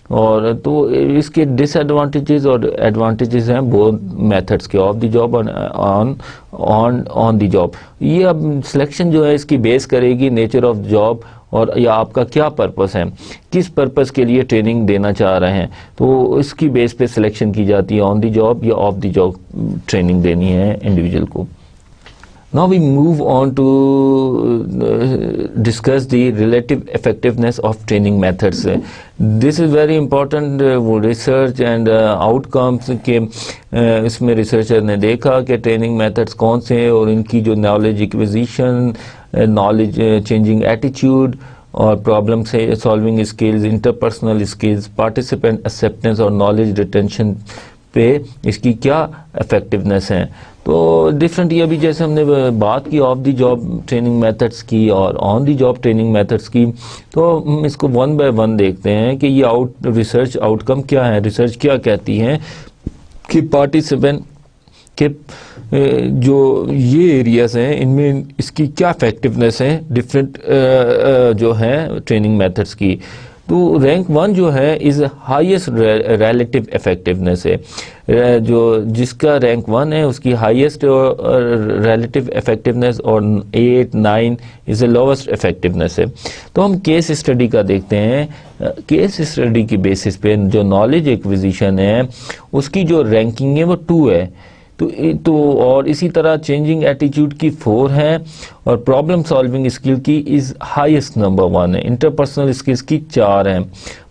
اور تو اس کے ڈس ایڈوانٹیجز اور ایڈوانٹیجز ہیں بہت میتھڈس کے, آف دی جاب اور آن دی جاب. یہ اب سلیکشن جو ہے اس کی بیس کرے گی نیچر آف جاب اور یا آپ کا کیا پرپس ہے, کس پرپس کے لیے ٹریننگ دینا چاہ رہے ہیں, تو اس کی بیس پہ سلیکشن کی جاتی ہے آن دی جاب یا آف دی جاب ٹریننگ دینی ہے انڈیویجول کو. Now we move on to discuss the relative effectiveness of training methods. This is very important research and outcomes کے اس میں ریسرچر نے دیکھا کہ ٹریننگ میتھڈس کون سے ہیں اور ان کی جو knowledge acquisition, knowledge changing attitude اور problem solving skills, interpersonal skills, participant acceptance اور نالج ریٹینشن پہ اس کی کیا افیکٹونیس ہے. تو ڈفرینٹ یہ بھی جیسے ہم نے بات کی of the job training methods کی اور آن دی جاب ٹریننگ میتھڈس کی, تو ہم اس کو ون بائی ون دیکھتے ہیں کہ یہ ریسرچ آؤٹ کم کیا ہے, ریسرچ کیا کہتی ہے کہ پارٹیسپینٹ کہ جو یہ ایریاز ہیں ان میں اس کی کیا افیکٹونیس ہے ڈفرینٹ جو ہے ٹریننگ میتھڈس کی. تو رینک 1 جو ہے از ہائیسٹ ریلیٹیو افیکٹونیس ہے, جو جس کا رینک 1 ہے اس کی ہائیسٹ ریلیٹیو افیکٹونیس اور 8-9 از اے لوسٹ افیکٹونیس ہے. تو ہم کیس اسٹڈی کا دیکھتے ہیں. کیس اسٹڈی کی بیسس پہ جو نالج ایکویزیشن ہے اس کی جو رینکنگ ہے وہ 2 ہے. تو اور اسی طرح چینجنگ ایٹیٹیوڈ کی 4 ہے اور پرابلم سالونگ اسکل کی از ہائیسٹ نمبر 1 ہے. انٹرپرسنل اسکلز کی 4 ہیں.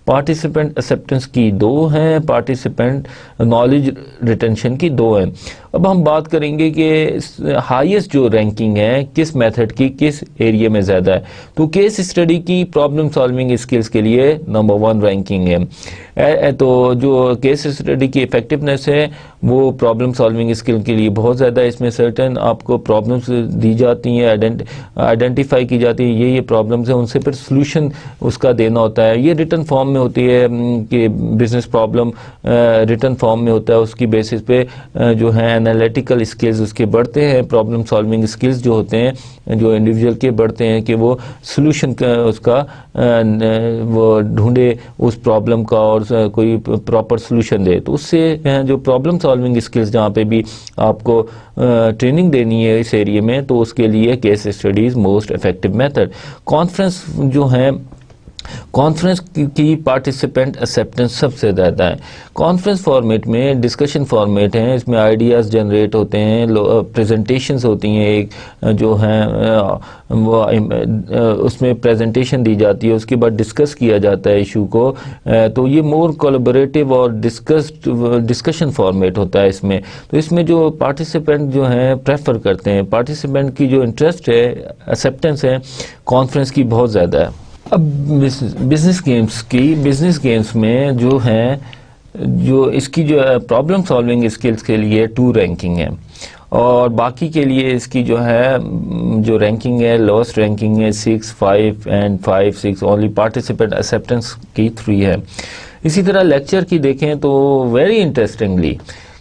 پارٹیسپینٹ ایکسیپٹنس کی 2 ہیں، پارٹیسپینٹ نالج ریٹینشن کی 2 ہیں۔ اب ہم بات کریں گے کہ ہائیسٹ جو رینکنگ ہے کس میتھڈ کی کس ایریا میں زیادہ ہے، تو کیس اسٹڈی کی پرابلم سالونگ اسکلز کے لیے نمبر 1 رینکنگ ہے۔ تو جو کیس اسٹڈی کی افیکٹونیس ہے وہ پرابلم سالونگ اسکل کے لیے بہت زیادہ ہے۔ اس میں سرٹن آپ کو پرابلمس دی جاتی ہیں، آئیڈینٹیفائی کی جاتی ہیں، یہ پرابلمس ہیں، ان سے پھر سلوشن اس کا دینا ہوتا ہے۔ یہ ریٹن فارم میں ہوتی ہے کہ بزنس پرابلم ریٹن فارم میں ہوتا ہے، اس کی بیسس پہ جو ہے انالیٹیکل اسکلز اس کے بڑھتے ہیں، پرابلم سالونگ اسکلز جو ہوتے ہیں جو انڈیویجول کے بڑھتے ہیں کہ وہ سلوشن اس کا وہ ڈھونڈے اس پرابلم کا اور کوئی پراپر سلوشن دے۔ تو اس سے جو پرابلم سالونگ اسکلز جہاں پہ بھی آپ کو ٹریننگ دینی ہے اس ایریے میں، تو اس کے لیے case studies most effective method. Conference جو ہیں، کانفرنس کی پارٹیسپینٹ ایکسیپٹنس سب سے زیادہ ہے۔ کانفرنس فارمیٹ میں ڈسکشن فارمیٹ ہیں، اس میں آئیڈیاز جنریٹ ہوتے ہیں، پریزنٹیشنز ہوتی ہیں، ایک جو ہیں وہ اس میں پریزنٹیشن دی جاتی ہے، اس کے بعد ڈسکس کیا جاتا ہے ایشو کو۔ تو یہ مور کولیبریٹو اور ڈسکشن فارمیٹ ہوتا ہے اس میں۔ تو اس میں جو پارٹیسپینٹ جو ہیں پریفر کرتے ہیں، پارٹیسپینٹ کی جو انٹرسٹ ہے ایکسیپٹنس ہے کانفرنس کی بہت زیادہ ہے۔ اب بزنس گیمز میں جو ہیں جو اس کی جو پرابلم سالونگ اسکلز کے لیے 2 رینکنگ ہے، اور باقی کے لیے اس کی جو ہے جو رینکنگ ہے لوسٹ رینکنگ ہے 6، 5 اینڈ 5، 6 اونلی پارٹیسپینٹ ایکسیپٹنس کی 3 ہے۔ اسی طرح لیکچر کی دیکھیں تو ویری انٹرسٹنگلی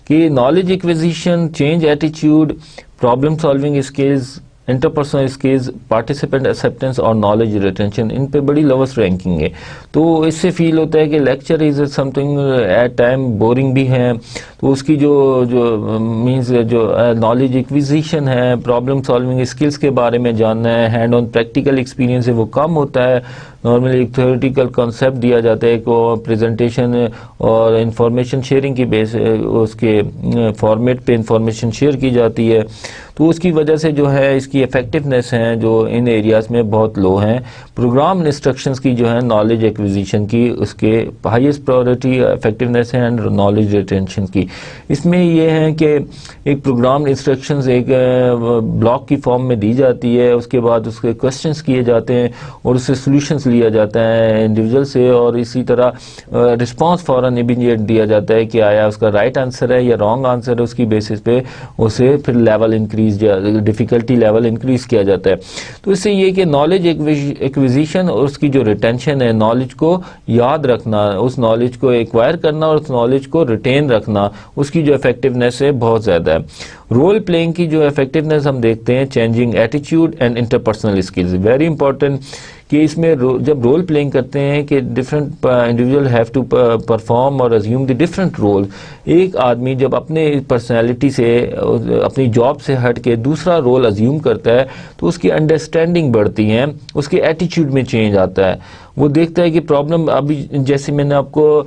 کہ نالج ایکویزیشن، چینج ایٹیچیوڈ، problem solving skills, interpersonal skills, participant acceptance اور نالج ریٹینشن، ان پہ بڑی لوسٹ رینکنگ ہے۔ تو اس سے فیل ہوتا ہے کہ lecture is something at time boring بھی ہے، تو اس کی جو مینز جو نالج ایکویزیشن ہے، پرابلم سالونگ اسکلز کے بارے میں جاننا ہے، ہینڈ آن پریکٹیکل ایکسپیرینس ہے وہ کم ہوتا ہے۔ نارملی ایک تھیوریٹیکل کانسیپٹ دیا جاتا ہے کہ پریزنٹیشن اور انفارمیشن شیئرنگ کی بیس اس کے فارمیٹ پہ انفارمیشن شیئر کی جاتی ہے، تو اس کی وجہ سے جو ہے اس کی افیکٹونیس ہیں جو ان ایریاز میں بہت لو ہیں۔ پروگرام انسٹرکشنز کی جو ہے نالج ایکویزیشن کی اس کے ہائیسٹ پرائیورٹی افیکٹونیس ہے اینڈ نالج ریٹینشن کی۔ اس میں یہ ہے کہ ایک پروگرام انسٹرکشنز ایک بلاک کی فارم میں دی جاتی ہے، اس کے بعد اس کے کوسچنز کیے جاتے ہیں اور اس سے سولوشنز لیا جاتا ہے انڈیویجول سے، اور اسی طرح رسپانس فوراً امیڈیٹ دیا جاتا ہے کہ آیا اس کا رائٹ آنسر ہے یا رانگ آنسر ہے، اس کی بیسس پہ اسے پھر لیول ڈیفیکلٹی لیول انکریز کیا جاتا ہے۔ تو اس سے یہ کہ نالج ایکویزیشن اور اس کی جو ریٹینشن ہے، نالج کو یاد رکھنا، اس نالج کو ایکوائر کرنا اور اس نالج کو ریٹین رکھنا، اس کی جو افیکٹونیس ہے بہت زیادہ ہے۔ رول پلینگ کی جو افیکٹونیس ہم دیکھتے ہیں، چینجنگ ایٹیچیوڈ and interpersonal skills, very important کہ اس میں جب رول پلینگ کرتے ہیں کہ different individual have to perform اور ازیوم دی ڈفرینٹ رول۔ ایک آدمی جب اپنے پرسنالٹی سے اپنی جاب سے ہٹ کے دوسرا رول ازیوم کرتا ہے تو اس کی انڈرسٹینڈنگ بڑھتی ہے، اس کے ایٹیچیوڈ میں چینج آتا ہے، وہ دیکھتا ہے کہ پرابلم ابھی جیسے میں نے آپ کو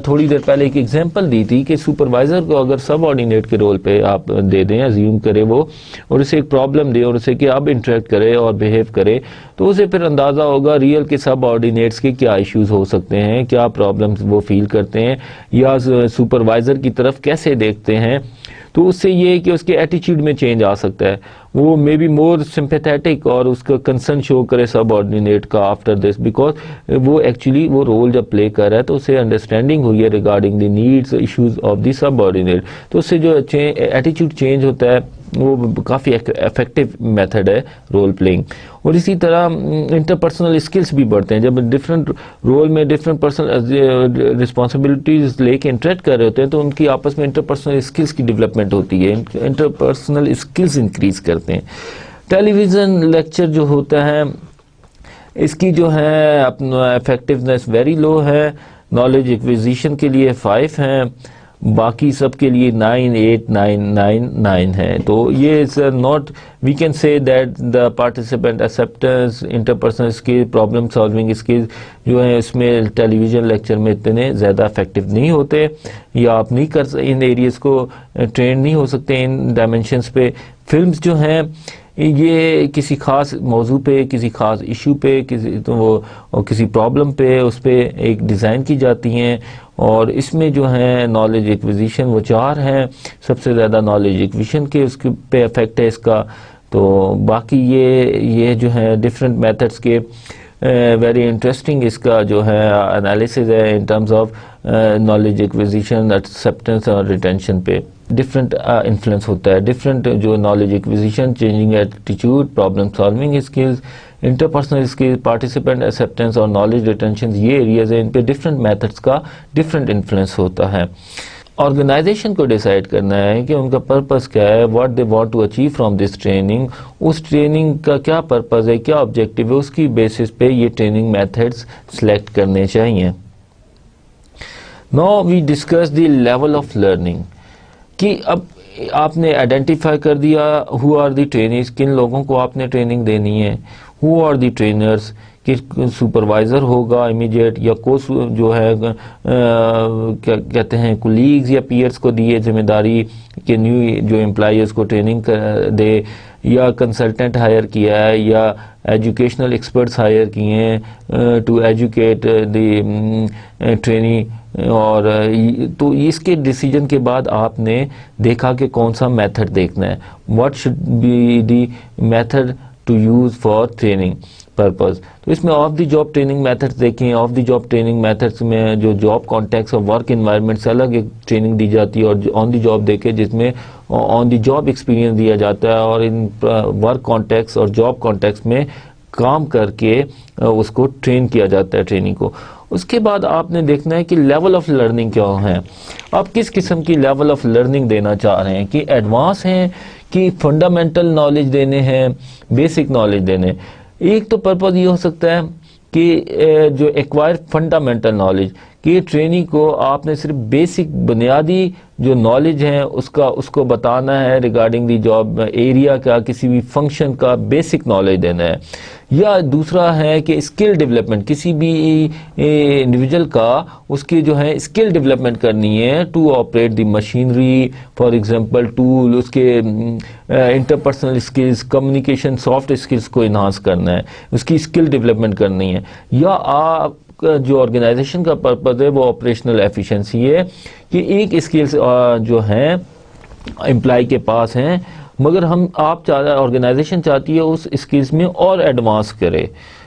تھوڑی دیر پہلے ایک ایگزامپل دی تھی کہ سپروائزر کو اگر سب آرڈینیٹ کے رول پہ آپ دے دیں، ازیوم کرے وہ، اور اسے ایک پرابلم دے اور اسے کہ اب انٹریکٹ کرے اور بیہیو کرے، تو اسے پھر اندازہ ہوگا ریئل کے سب آرڈینیٹس کے کیا ایشوز ہو سکتے ہیں، کیا پرابلمز وہ فیل کرتے ہیں یا سپروائزر کی طرف کیسے دیکھتے ہیں۔ تو اس سے یہ ہے کہ اس کے ایٹیچیوڈ میں چینج آ سکتا ہے، وہ مے بی مور سمپیتھیٹک اور اس کا کنسرن شو کرے سب آرڈینیٹ کا آفٹر دس، بیکاز وہ ایکچولی وہ رول جب پلے کر رہا ہے تو اسے انڈرسٹینڈنگ ہوئی ہے regarding the needs issues of the sub ordinate, تو اس سے جو ایٹیچیوڈ چینج ہوتا ہے وہ کافی افیکٹو میتھڈ ہے رول پلینگ۔ اور اسی طرح انٹرپرسنل اسکلس بھی بڑھتے ہیں، جب ڈفرینٹ رول میں ڈفرینٹ پرسنل رسپانسبلٹیز لے کے انٹریکٹ کر رہے ہوتے ہیں تو ان کی آپس میں انٹرپرسنل اسکلس کی ڈیولپمنٹ ہوتی ہے، انٹرپرسنل اسکلس انکریز کرتے ہیں۔ ٹیلی ویژن لیکچر جو ہوتا ہے اس کی جو ہے اپنا افیکٹونیس ویری لو ہے، نالج ایکویزیشن کے لیے 5 ہیں، باقی سب کے لیے 9، 8، 9، 9، 9 ہے۔ تو یہ not we can say that the participant acceptance, interpersonal skill, problem solving skill جو ہیں اس میں ٹیلی ویژن لیکچر میں اتنے زیادہ افیکٹو نہیں ہوتے، یا آپ نہیں کر ان ایریز کو ٹرین نہیں ہو سکتے ان ڈائمینشنز پہ۔ فلمز جو ہیں یہ کسی خاص موضوع پہ، کسی خاص ایشو پہ، کسی پرابلم پہ اس پہ ایک ڈیزائن کی جاتی ہیں، اور اس میں جو ہے نالج ایکویزیشن وہ 4 ہیں. سب سے زیادہ نالج ایکویزیشن کے اس پہ افیکٹ ہے اس کا. تو باقی یہ جو ہے ڈفرینٹ میتھڈس کے ویری انٹرسٹنگ اس کا جو ہے انالیسز ہے in terms of knowledge acquisition, acceptance اور ریٹینشن پہ ڈفرینٹ انفلوئنس ہوتا ہے. ڈفرینٹ جو knowledge acquisition, changing attitude, problem solving skills, interpersonal skills, participant acceptance اور نالج ریٹینشن، یہ ایریاز ہیں، ان پہ ڈفرینٹ میتھڈس کا ڈفرینٹ انفلوئنس ہوتا ہے. آرگنائزیشن کو ڈیسائیڈ کرنا ہے کہ ان کا پرپس کیا ہے، what they want to achieve from this training, اس ٹریننگ کا کیا پرپس ہے، کیا آبجیکٹیو ہے، اس کی بیسس پہ یہ ٹریننگ میتھڈس سلیکٹ کرنے چاہیے. Now we discuss the level of learning کہ اب آپ نے آئیڈینٹیفائی کر دیا who are the trainees، کن لوگوں کو آپ نے ٹریننگ دینی ہے، who are the trainers، کہ سپروائزر ہوگا امیجیٹ، یا کو جو ہے کیا کہتے ہیں کولیگز یا پیئرس کو دیے ذمہ داری کہ نیو جو امپلائیز کو ٹریننگ دے، یا کنسلٹنٹ ہائر کیا ہے، یا ایجوکیشنل ایکسپرٹس ہائر کیے ہیں ٹو ایجوکیٹ دی ٹرینی. اور تو اس کے ڈیسیجن کے بعد آپ نے دیکھا کہ کون سا میتھڈ دیکھنا ہے، what should be the method to use for training purpose. تو اس میں off the job training methods دیکھیں. Off the job training methods میں جو جاب کانٹیکس اور ورک انوائرمنٹ سے الگ ایک ٹریننگ دی جاتی ہے، اور آن دی جاب دیکھیں جس میں آن دی جاب ایکسپیرینس دیا جاتا ہے، اور ان ورک کانٹیکس اور جاب کانٹیکس میں کام کر کے اس کو ٹرین کیا جاتا ہے ٹریننگ کو. اس کے بعد آپ نے دیکھنا ہے کہ لیول آف لرننگ کیا ہے، آپ کس قسم کی لیول آف لرننگ دینا چاہ رہے ہیں، کہ ایڈوانس ہیں کہ فنڈامنٹل نالج دینے ہیں، بیسک نالج دینے. ایک تو پرپز یہ ہو سکتا ہے کہ جو ایکوائر فنڈامنٹل نالج، کہ ٹریننگ کو آپ نے صرف بیسک بنیادی جو نالج ہے اس کو بتانا ہے ریگارڈنگ دی جاب ایریا کا، کسی بھی فنکشن کا بیسک نالج دینا ہے. یا دوسرا ہے کہ اسکل ڈیولپمنٹ، کسی بھی انڈیویجول کا اس کی جو ہے اسکل ڈیولپمنٹ کرنی ہے to operate the machinery, for example tool, اس کے interpersonal skills, communication soft skills کو انہانس کرنا ہے، اس کی اسکل ڈیولپمنٹ کرنی ہے. یا آپ جو آرگنائزیشن کا پرپز ہے وہ آپریشنل ایفیشنسی ہے، کہ ایک اسکلز جو ہیں امپلائی کے پاس ہیں، مگر آرگنائزیشن چاہتی ہے اس اسکلز میں اور ایڈوانس کرے،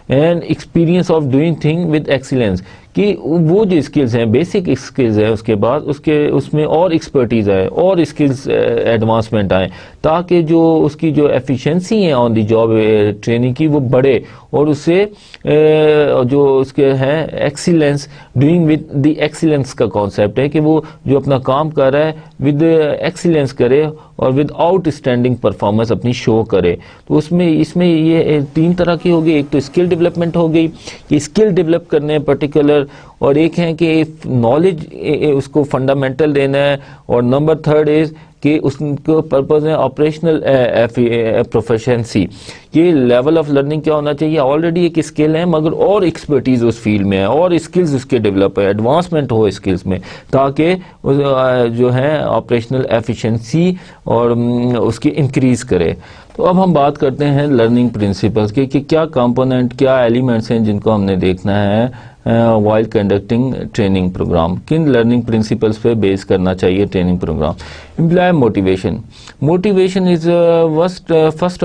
and experience of doing thing with excellence, کہ وہ جو اسکلز ہیں بیسک اسکلز ہیں اس کے بعد اس میں اور ایکسپرٹیز آئے اور اسکلز ایڈوانسمنٹ آئیں، تاکہ جو اس کی جو ایفیشنسی ہے آن دی جاب ٹریننگ کی وہ بڑھے، اور اس سے جو اس کے ہیں excellence, doing with the excellence کا کانسیپٹ ہے کہ وہ جو اپنا کام کر رہا ہے ود ایکسیلنس کرے اور ود آؤٹ اسٹینڈنگ پرفارمنس اپنی شو کرے. تو اس میں یہ 3 طرح کی ہوگی. ایک تو اسکل ڈیولپمنٹ ہو گئی کہ اسکل ڈیولپ کرنے پرٹیکولر، اور ایک ہے کہ نالج اس کو فنڈامنٹل دینا ہے، اور نمبر 3 از کہ اس کو پرپز ہے آپریشنل پروفیشنسی. یہ لیول آف لرننگ کیا ہونا چاہیے، آلریڈی ایک اسکل ہے مگر اور ایکسپرٹیز اس فیلڈ میں ہے، اور اسکلز اس کے ڈیولپ ہے، ایڈوانسمنٹ ہو اسکلز میں، تاکہ جو ہے آپریشنل ایفیشنسی اور اس کی انکریز کرے. تو اب ہم بات کرتے ہیں لرننگ پرنسپلز کے، کہ کیا کمپوننٹ، کیا ایلیمنٹس ہیں جن کو ہم نے دیکھنا ہے وائل کنڈکٹنگ ٹریننگ پروگرام. کن لرننگ پرنسپلز پہ بیس کرنا چاہیے training program. Employee motivation is first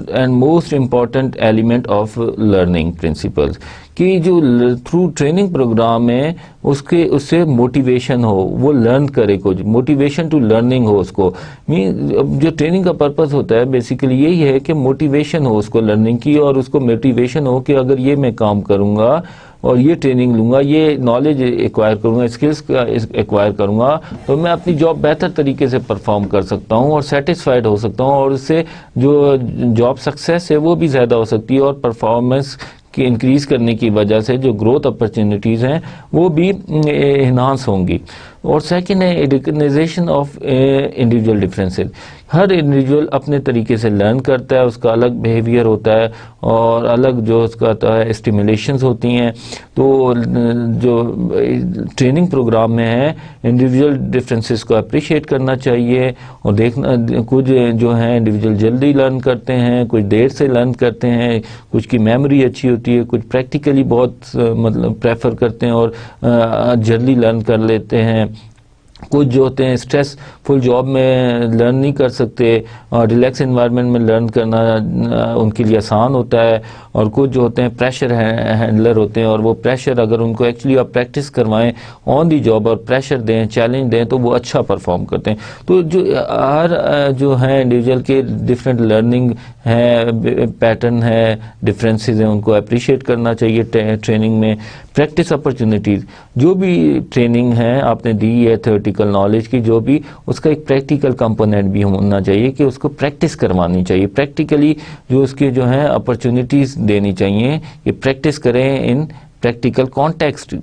and most important element of learning principles, کہ جو تھرو ٹریننگ پروگرام ہے اس سے موٹیویشن ہو، وہ لرن کرے کچھ، موٹیویشن ٹو لرننگ ہو اس کو. جو ٹریننگ کا پرپز ہوتا ہے بیسیکلی یہی ہے کہ موٹیویشن ہو اس کو لرننگ کی، اور اس کو موٹیویشن ہو کہ اگر یہ میں کام کروں گا اور یہ ٹریننگ لوں گا، یہ نالج ایکوائر کروں گا، اسکلز ایکوائر کروں گا، تو میں اپنی جاب بہتر طریقے سے پرفارم کر سکتا ہوں اور سیٹسفائیڈ ہو سکتا ہوں، اور اس سے جو جاب سکسیس ہے وہ بھی زیادہ ہو سکتی ہے، اور پرفارمنس کی انکریز کرنے کی وجہ سے جو گروتھ اپرچونیٹیز ہیں وہ بھی انہانس ہوں گی. اور سیکنڈ ہے ریکگنائزیشن آف انڈیویجول ڈفرینسز. ہر انڈیویجول اپنے طریقے سے لرن کرتا ہے, اس کا الگ بیہیویئر ہوتا ہے اور الگ جو اس کا اسٹیمولیشنز ہوتی ہیں. تو جو ٹریننگ پروگرام میں ہے انڈیویجول ڈفرینسز کو اپریشیٹ کرنا چاہیے اور دیکھنا, کچھ جو ہیں انڈیویجول جلدی لرن کرتے ہیں, کچھ دیر سے لرن کرتے ہیں, کچھ کی میموری اچھی ہوتی ہے, کچھ پریکٹیکلی بہت مطلب پریفر کرتے ہیں اور جلدی لرن کر لیتے ہیں, کچھ جو ہوتے ہیں اسٹریس فل جاب میں لرن نہیں کر سکتے اور ریلیکس انوائرمنٹ میں لرن کرنا ان کے لیے آسان ہوتا ہے, اور کچھ جو ہوتے ہیں پریشر ہینڈلر ہوتے ہیں اور وہ پریشر اگر ان کو ایکچولی آپ پریکٹس کروائیں آن دی جاب اور پریشر دیں, چیلنج دیں تو وہ اچھا پرفارم کرتے ہیں. تو جو ہر جو ہیں انڈیویجول کے ڈفرینٹ لرننگ ہے, پیٹرن ہے, ڈفرینسز ہیں, ان کو اپریشیٹ کرنا چاہیے ٹریننگ میں. پریکٹس اپرچونیٹیز, جو بھی ٹریننگ ہے آپ نے دی ہے تھیوریٹیکل نالج کی, جو بھی اس کا ایک پریکٹیکل کمپوننٹ بھی ہونا چاہیے کہ اس کو پریکٹس کروانی چاہیے. پریکٹیکلی جو اس کے جو ہیں اپرچونیٹیز دینی چاہیے کہ پریکٹس کریں in practical context.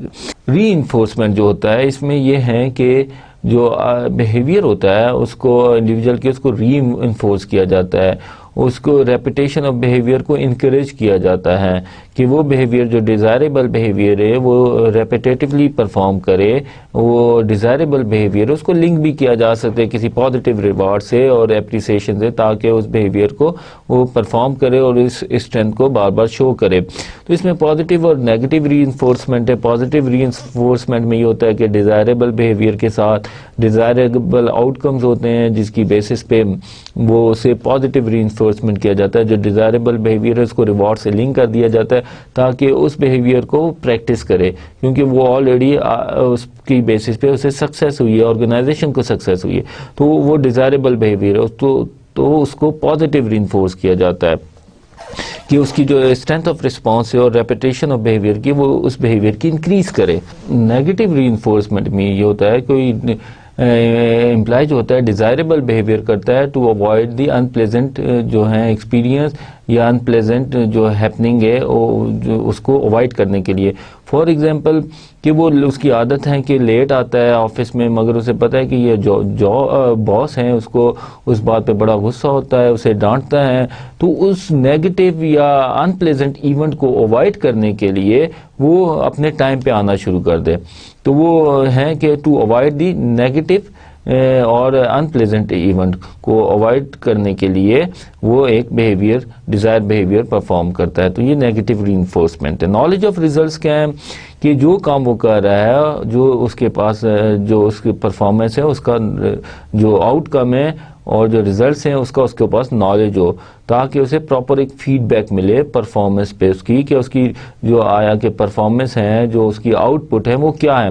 Reinforcement جو ہوتا ہے اس میں یہ ہے کہ جو بیہیویئر ہوتا ہے اس کو انڈیویجول کے اس کو ری انفورس کیا جاتا ہے, اس کو ریپیٹیشن آف بیہیویئر کو انکریج کیا جاتا ہے کہ وہ بیہیویئر جو ڈیزائریبل بیہیویئر ہے وہ ریپیٹیٹیولی پرفارم کرے, وہ ڈیزائریبل بیہیویئر اس کو لنک بھی کیا جا سکتا ہے کسی پازیٹیو ریوارڈ سے اور اپریسیشن سے, تاکہ اس بیہیویئر کو وہ پرفارم کرے اور اس اسٹرینتھ کو بار بار شو کرے. تو اس میں پازیٹیو اور نیگیٹو ری انفورسمنٹ ہے. پازیٹیو ری انفورسمنٹ میں یہ ہوتا ہے کہ ڈیزائریبل بیہیویئر کے ساتھ ڈیزائریبل آؤٹ کمز ہوتے ہیں جس کی بیسس پہ وہ اسے پازیٹیو ری انفورسمنٹ کیا جاتا ہے. جو ڈیزائریبل بیہیویئر ہے اس کو ریوارڈ سے لنک کر دیا جاتا ہے تاکہ اس بیہیویئر کو پریکٹس کرے, کیونکہ وہ آلریڈی اس کی بیسس پہ اسے سکسیس ہوئی ہے, آرگنائزیشن کو سکسیس ہوئی ہے, تو وہ ڈیزائریبل بیہیویئر ہے تو اس کو پازیٹیو ری انفورس کیا جاتا ہے کہ اس کی جو اسٹرینتھ آف رسپانس ہے اور ریپیٹیشن آف بیہیویئر کی وہ اس بیہیویئر کی انکریز کرے. نیگیٹو ری انفورسمنٹ میں یہ ہوتا ہے کوئی امپلائی جو ہوتا ہے ڈیزائریبل بیہیویئر کرتا ہے to avoid the unpleasant جو ہے ایکسپیرینس یا ان پلیزنٹ جو ہیپننگ ہے اس کو اوائڈ کرنے کے لیے. فار ایگزامپل کہ وہ اس کی عادت ہے کہ لیٹ آتا ہے آفس میں, مگر اسے پتہ ہے کہ یہ جو باس ہیں اس کو اس بات پہ بڑا غصہ ہوتا ہے, اسے ڈانٹتا ہے, تو اس نیگیٹو یا ان پلیزنٹ ایونٹ کو اوائڈ کرنے کے لیے وہ اپنے ٹائم پہ آنا شروع کر دے. تو وہ ہے کہ ٹو اوائڈ دی نیگیٹو اور ان پلیزنٹ ایونٹ کو اوائڈ کرنے کے لیے وہ ایک بیہیویئر ڈیزائر بیہیویئر پرفارم کرتا ہے. تو یہ نیگیٹو ری انفورسمنٹ ہے. نالج آف ریزلٹس کیا ہے کہ جو کام وہ کر رہا ہے, جو اس کے پاس جو اس کی پرفارمنس ہے, اس کا جو آؤٹ کم ہے اور جو ریزلٹس ہیں اس کا اس کے پاس نالج ہو, تاکہ اسے پراپر ایک فیڈ بیک ملے پرفارمنس پہ اس کی کہ اس کی جو آیا کہ پرفارمنس ہے, جو اس کی آؤٹ پٹ ہے وہ کیا ہے.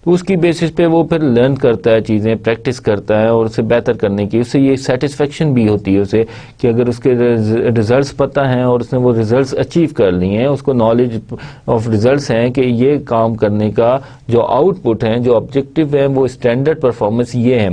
تو اس کی بیسس پہ وہ پھر لرن کرتا ہے چیزیں, پریکٹس کرتا ہے اور اسے بہتر کرنے کی اس سے یہ سیٹسفیکشن بھی ہوتی ہے اسے کہ اگر اس کے ریزلٹس پتہ ہیں اور اس نے وہ ریزلٹس اچیو کر لی ہیں, اس کو نالج آف ریزلٹس ہیں کہ یہ کام کرنے کا جو آؤٹ پٹ ہیں, جو آبجیکٹیو ہیں, وہ اسٹینڈرڈ پرفارمنس یہ ہیں.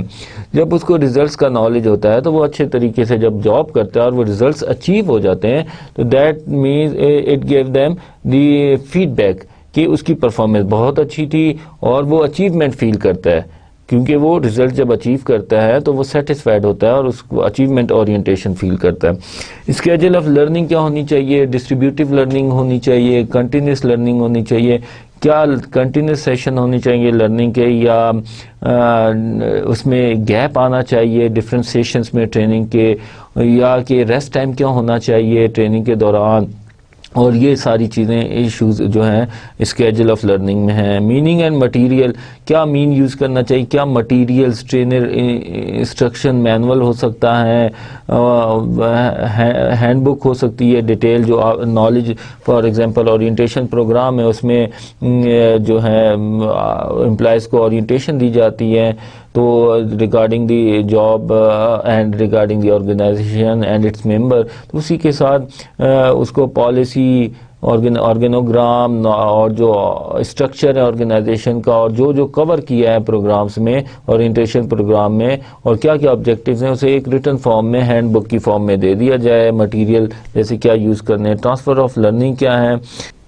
جب اس کو ریزلٹس کا نالج ہوتا ہے تو وہ اچھے طریقے سے جب جاب کرتا ہے اور وہ ریزلٹس اچیو ہو جاتے ہیں تو that means it give them the feedback کہ اس کی پرفارمنس بہت اچھی تھی اور وہ اچیومنٹ فیل کرتا ہے, کیونکہ وہ رزلٹ جب اچیو کرتا ہے تو وہ سیٹسفائڈ ہوتا ہے اور اس کو اچیومنٹ اورینٹیشن فیل کرتا ہے. اسکیجول آف لرننگ کیا ہونی چاہیے؟ ڈسٹریبیوٹیو لرننگ ہونی چاہیے, کنٹینیوس لرننگ ہونی چاہیے. کیا کنٹینیوس سیشن ہونی چاہیے لرننگ کے, یا اس میں گیپ آنا چاہیے ڈفرینٹ سیشنز میں ٹریننگ کے, یا کہ ریسٹ ٹائم کیا ہونا چاہیے ٹریننگ کے دوران, اور یہ ساری چیزیں ایشوز جو ہیں اسکیجول آف لرننگ میں ہیں. میننگ اینڈ مٹیریل, کیا مین یوز کرنا چاہیے, کیا مٹیریلز ٹرینر انسٹرکشن مینول ہو سکتا ہے, ہینڈ بک ہو سکتی ہے ڈیٹیل جو knowledge for example orientation program ہے اس میں جو ہے امپلائیز کو اورینٹیشن دی جاتی ہے تو regarding the job and regarding the organization and its member, تو اسی کے ساتھ اس کو پالیسی آرگینوگرام اور جو اسٹرکچر ہے آرگنائزیشن کا اور جو کور کیا ہے پروگرامز میں اورینٹیشن پروگرام میں اور کیا کیا آبجیکٹیوز ہیں اسے ایک ریٹن فارم میں ہینڈ بک کی فارم میں دے دیا جائے. مٹیریل جیسے کیا یوز کرنے, ٹرانسفر آف لرننگ کیا ہے,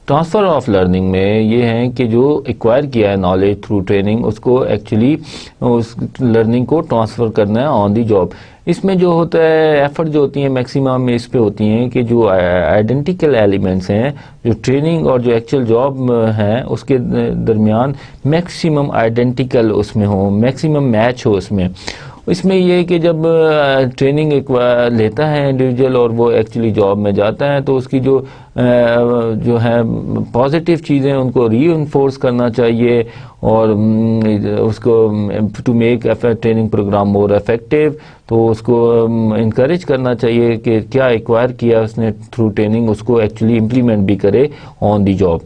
ٹرانسفر آف لرننگ میں یہ ہے کہ جو ایکوائر کیا ہے نالج تھرو ٹریننگ، اس کو ایکچولی اس لرننگ کو ٹرانسفر کرنا ہے آن دی جاب. اس میں جو ہوتا ہے ایفرٹ جو ہوتی ہیں میکسیمم اس پہ ہوتی ہیں کہ جو آئیڈینٹیکل ایلیمنٹس ہیں، جو ٹریننگ اور جو ایکچوئل جاب ہے اس کے درمیان میکسیمم آئیڈینٹیکل اس میں ہو، میکسیمم میچ ہو اس میں. اس میں یہ کہ جب ٹریننگ ایک لیتا ہے انڈیویجول اور وہ ایکچولی جاب میں جاتا ہے تو اس کی جو ہے پازیٹیو چیزیں ان کو ری انفورس کرنا چاہیے، اور اس کو to make training program more effective, تو اس کو انکریج کرنا چاہیے کہ کیا ایکوائر کیا اس نے تھرو ٹریننگ اس کو ایکچولی امپلیمنٹ بھی کرے آن دی جاب.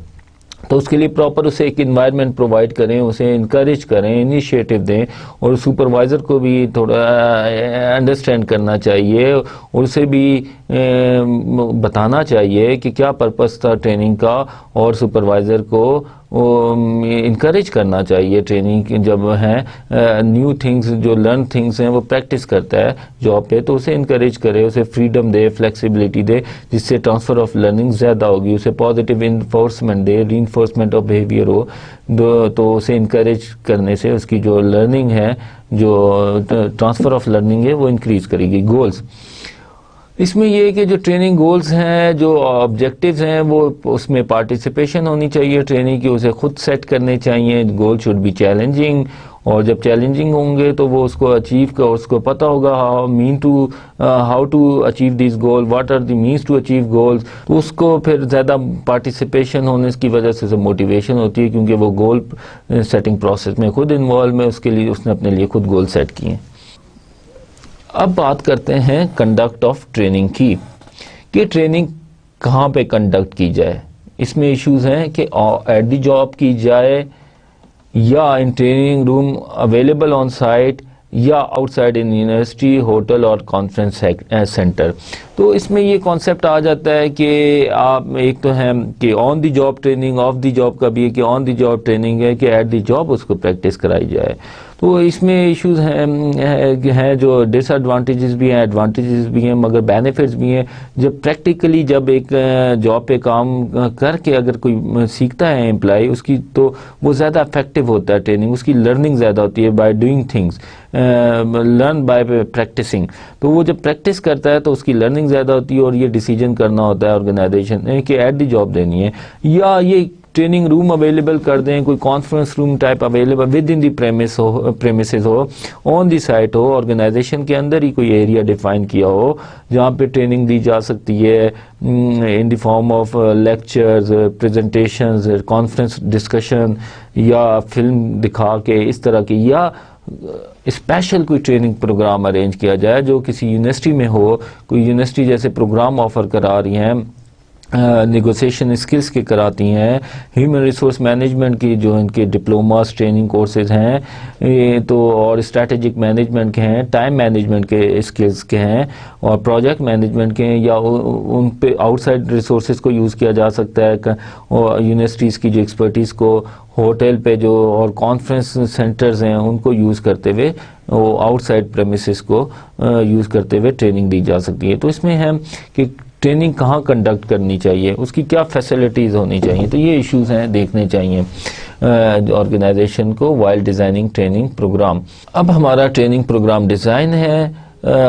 تو اس کے لیے پراپر اسے ایک انوائرمنٹ پرووائڈ کریں، اسے انکریج کریں، انیشیٹو دیں، اور سپروائزر کو بھی تھوڑا انڈرسٹینڈ کرنا چاہیے، اور اسے بھی بتانا چاہیے کہ کیا پرپس تھا ٹریننگ کا، اور سپروائزر کو انکریج کرنا چاہیے. ٹریننگ جب ہے نیو تھنگس جو لرن تھنگس ہیں وہ پریکٹس کرتا ہے جاب پہ، تو اسے انکریج کرے، اسے فریڈم دے، فلیکسیبلٹی دے، جس سے ٹرانسفر آف لرننگ زیادہ ہوگی. اسے پازیٹیو انفورسمنٹ دے، ری انفورسمنٹ آف بیہیویئر ہو، تو اسے انکریج کرنے سے اس کی جو لرننگ ہے، جو ٹرانسفر آف لرننگ ہے، وہ انکریز کرے گی. گولز اس میں یہ کہ جو ٹریننگ گولز ہیں، جو آبجیکٹیوز ہیں، وہ اس میں پارٹیسپیشن ہونی چاہیے ٹریننگ کی، اسے خود سیٹ کرنے چاہیے. گول شوڈ بی چیلنجنگ، اور جب چیلنجنگ ہوں گے تو وہ اس کو اچیو کر، اس کو پتہ ہوگا how to achieve these goal, what are the means to achieve goals. تو اس کو پھر زیادہ پارٹیسپیشن ہونے کی وجہ سے موٹیویشن ہوتی ہے، کیونکہ وہ گول سیٹنگ پروسیس میں خود انوالو ہے، اس کے لیے اس نے اپنے لیے خود گول سیٹ کیے. اب بات کرتے ہیں کنڈکٹ آف ٹریننگ کی، کہ ٹریننگ کہاں پہ کنڈکٹ کی جائے. اس میں ایشوز ہیں کہ ایٹ دی جاب کی جائے، یا in training room available on site, یا outside in university, hotel اور کانفرنس سینٹر. تو اس میں یہ کانسیپٹ آ جاتا ہے کہ آپ ایک تو ہے کہ on the job training, off the job کا بھی ہے کہ آن دی جاب ٹریننگ ہے کہ ایٹ دی جاب اس کو پریکٹس کرائی جائے. تو اس میں ایشوز ہیں جو ڈس ایڈوانٹیجز بھی ہیں، ایڈوانٹیجز بھی ہیں، مگر بینیفٹس بھی ہیں. جب پریکٹیکلی جب ایک جاب پہ کام کر کے اگر کوئی سیکھتا ہے امپلائی، اس کی تو وہ زیادہ افیکٹو ہوتا ہے ٹریننگ، اس کی لرننگ زیادہ ہوتی ہے by doing things, learn by practising. تو وہ جب پریکٹس کرتا ہے تو اس کی لرننگ زیادہ ہوتی ہے، اور یہ ڈیسیجن کرنا ہوتا ہے آرگنائزیشن نے کہ ایٹ دی جاب دینی ہے، یا یہ ٹریننگ روم اویلیبل کر دیں، کوئی conference room type available within the premises ہو، آن دی سائٹ ہو، آرگنائزیشن کے اندر ہی کوئی ایریا ڈیفائن کیا ہو جہاں پہ ٹریننگ دی جا سکتی ہے in the form of lectures, presentations, conference discussion, یا فلم دکھا کے اس طرح کی، یا اسپیشل کوئی ٹریننگ پروگرام ارینج کیا جائے جو کسی یونیورسٹی میں ہو. کوئی یونیورسٹی جیسے پروگرام آفر کرا رہی ہیں، نیگوسیشن اسکلز کے کراتی ہیں، ہیومن ریسورس مینجمنٹ کی جو ان کے ڈپلوماز ٹریننگ کورسز ہیں، تو اور اسٹریٹجک مینجمنٹ کے ہیں، ٹائم مینجمنٹ کے اسکلز کے ہیں، اور پروجیکٹ مینجمنٹ کے ہیں، یا ان پہ آؤٹ سائڈ ریسورسز کو یوز کیا جا سکتا ہے، اور یونیورسٹیز کی جو ایکسپرٹیز کو ہوٹل پہ جو اور کانفرنس سینٹرز ہیں ان کو یوز کرتے ہوئے، آؤٹ سائڈ پریمیسز کو یوز کرتے ہوئے ٹریننگ دی جا سکتی ہے. تو اس میں ہے کہ ٹریننگ کہاں کنڈکٹ کرنی چاہیے، اس کی کیا فیسلٹیز ہونی چاہیے. تو یہ ایشوز ہیں دیکھنے چاہیے آرگنائزیشن کو وائل ڈیزائننگ ٹریننگ پروگرام. اب ہمارا ٹریننگ پروگرام ڈیزائن ہے،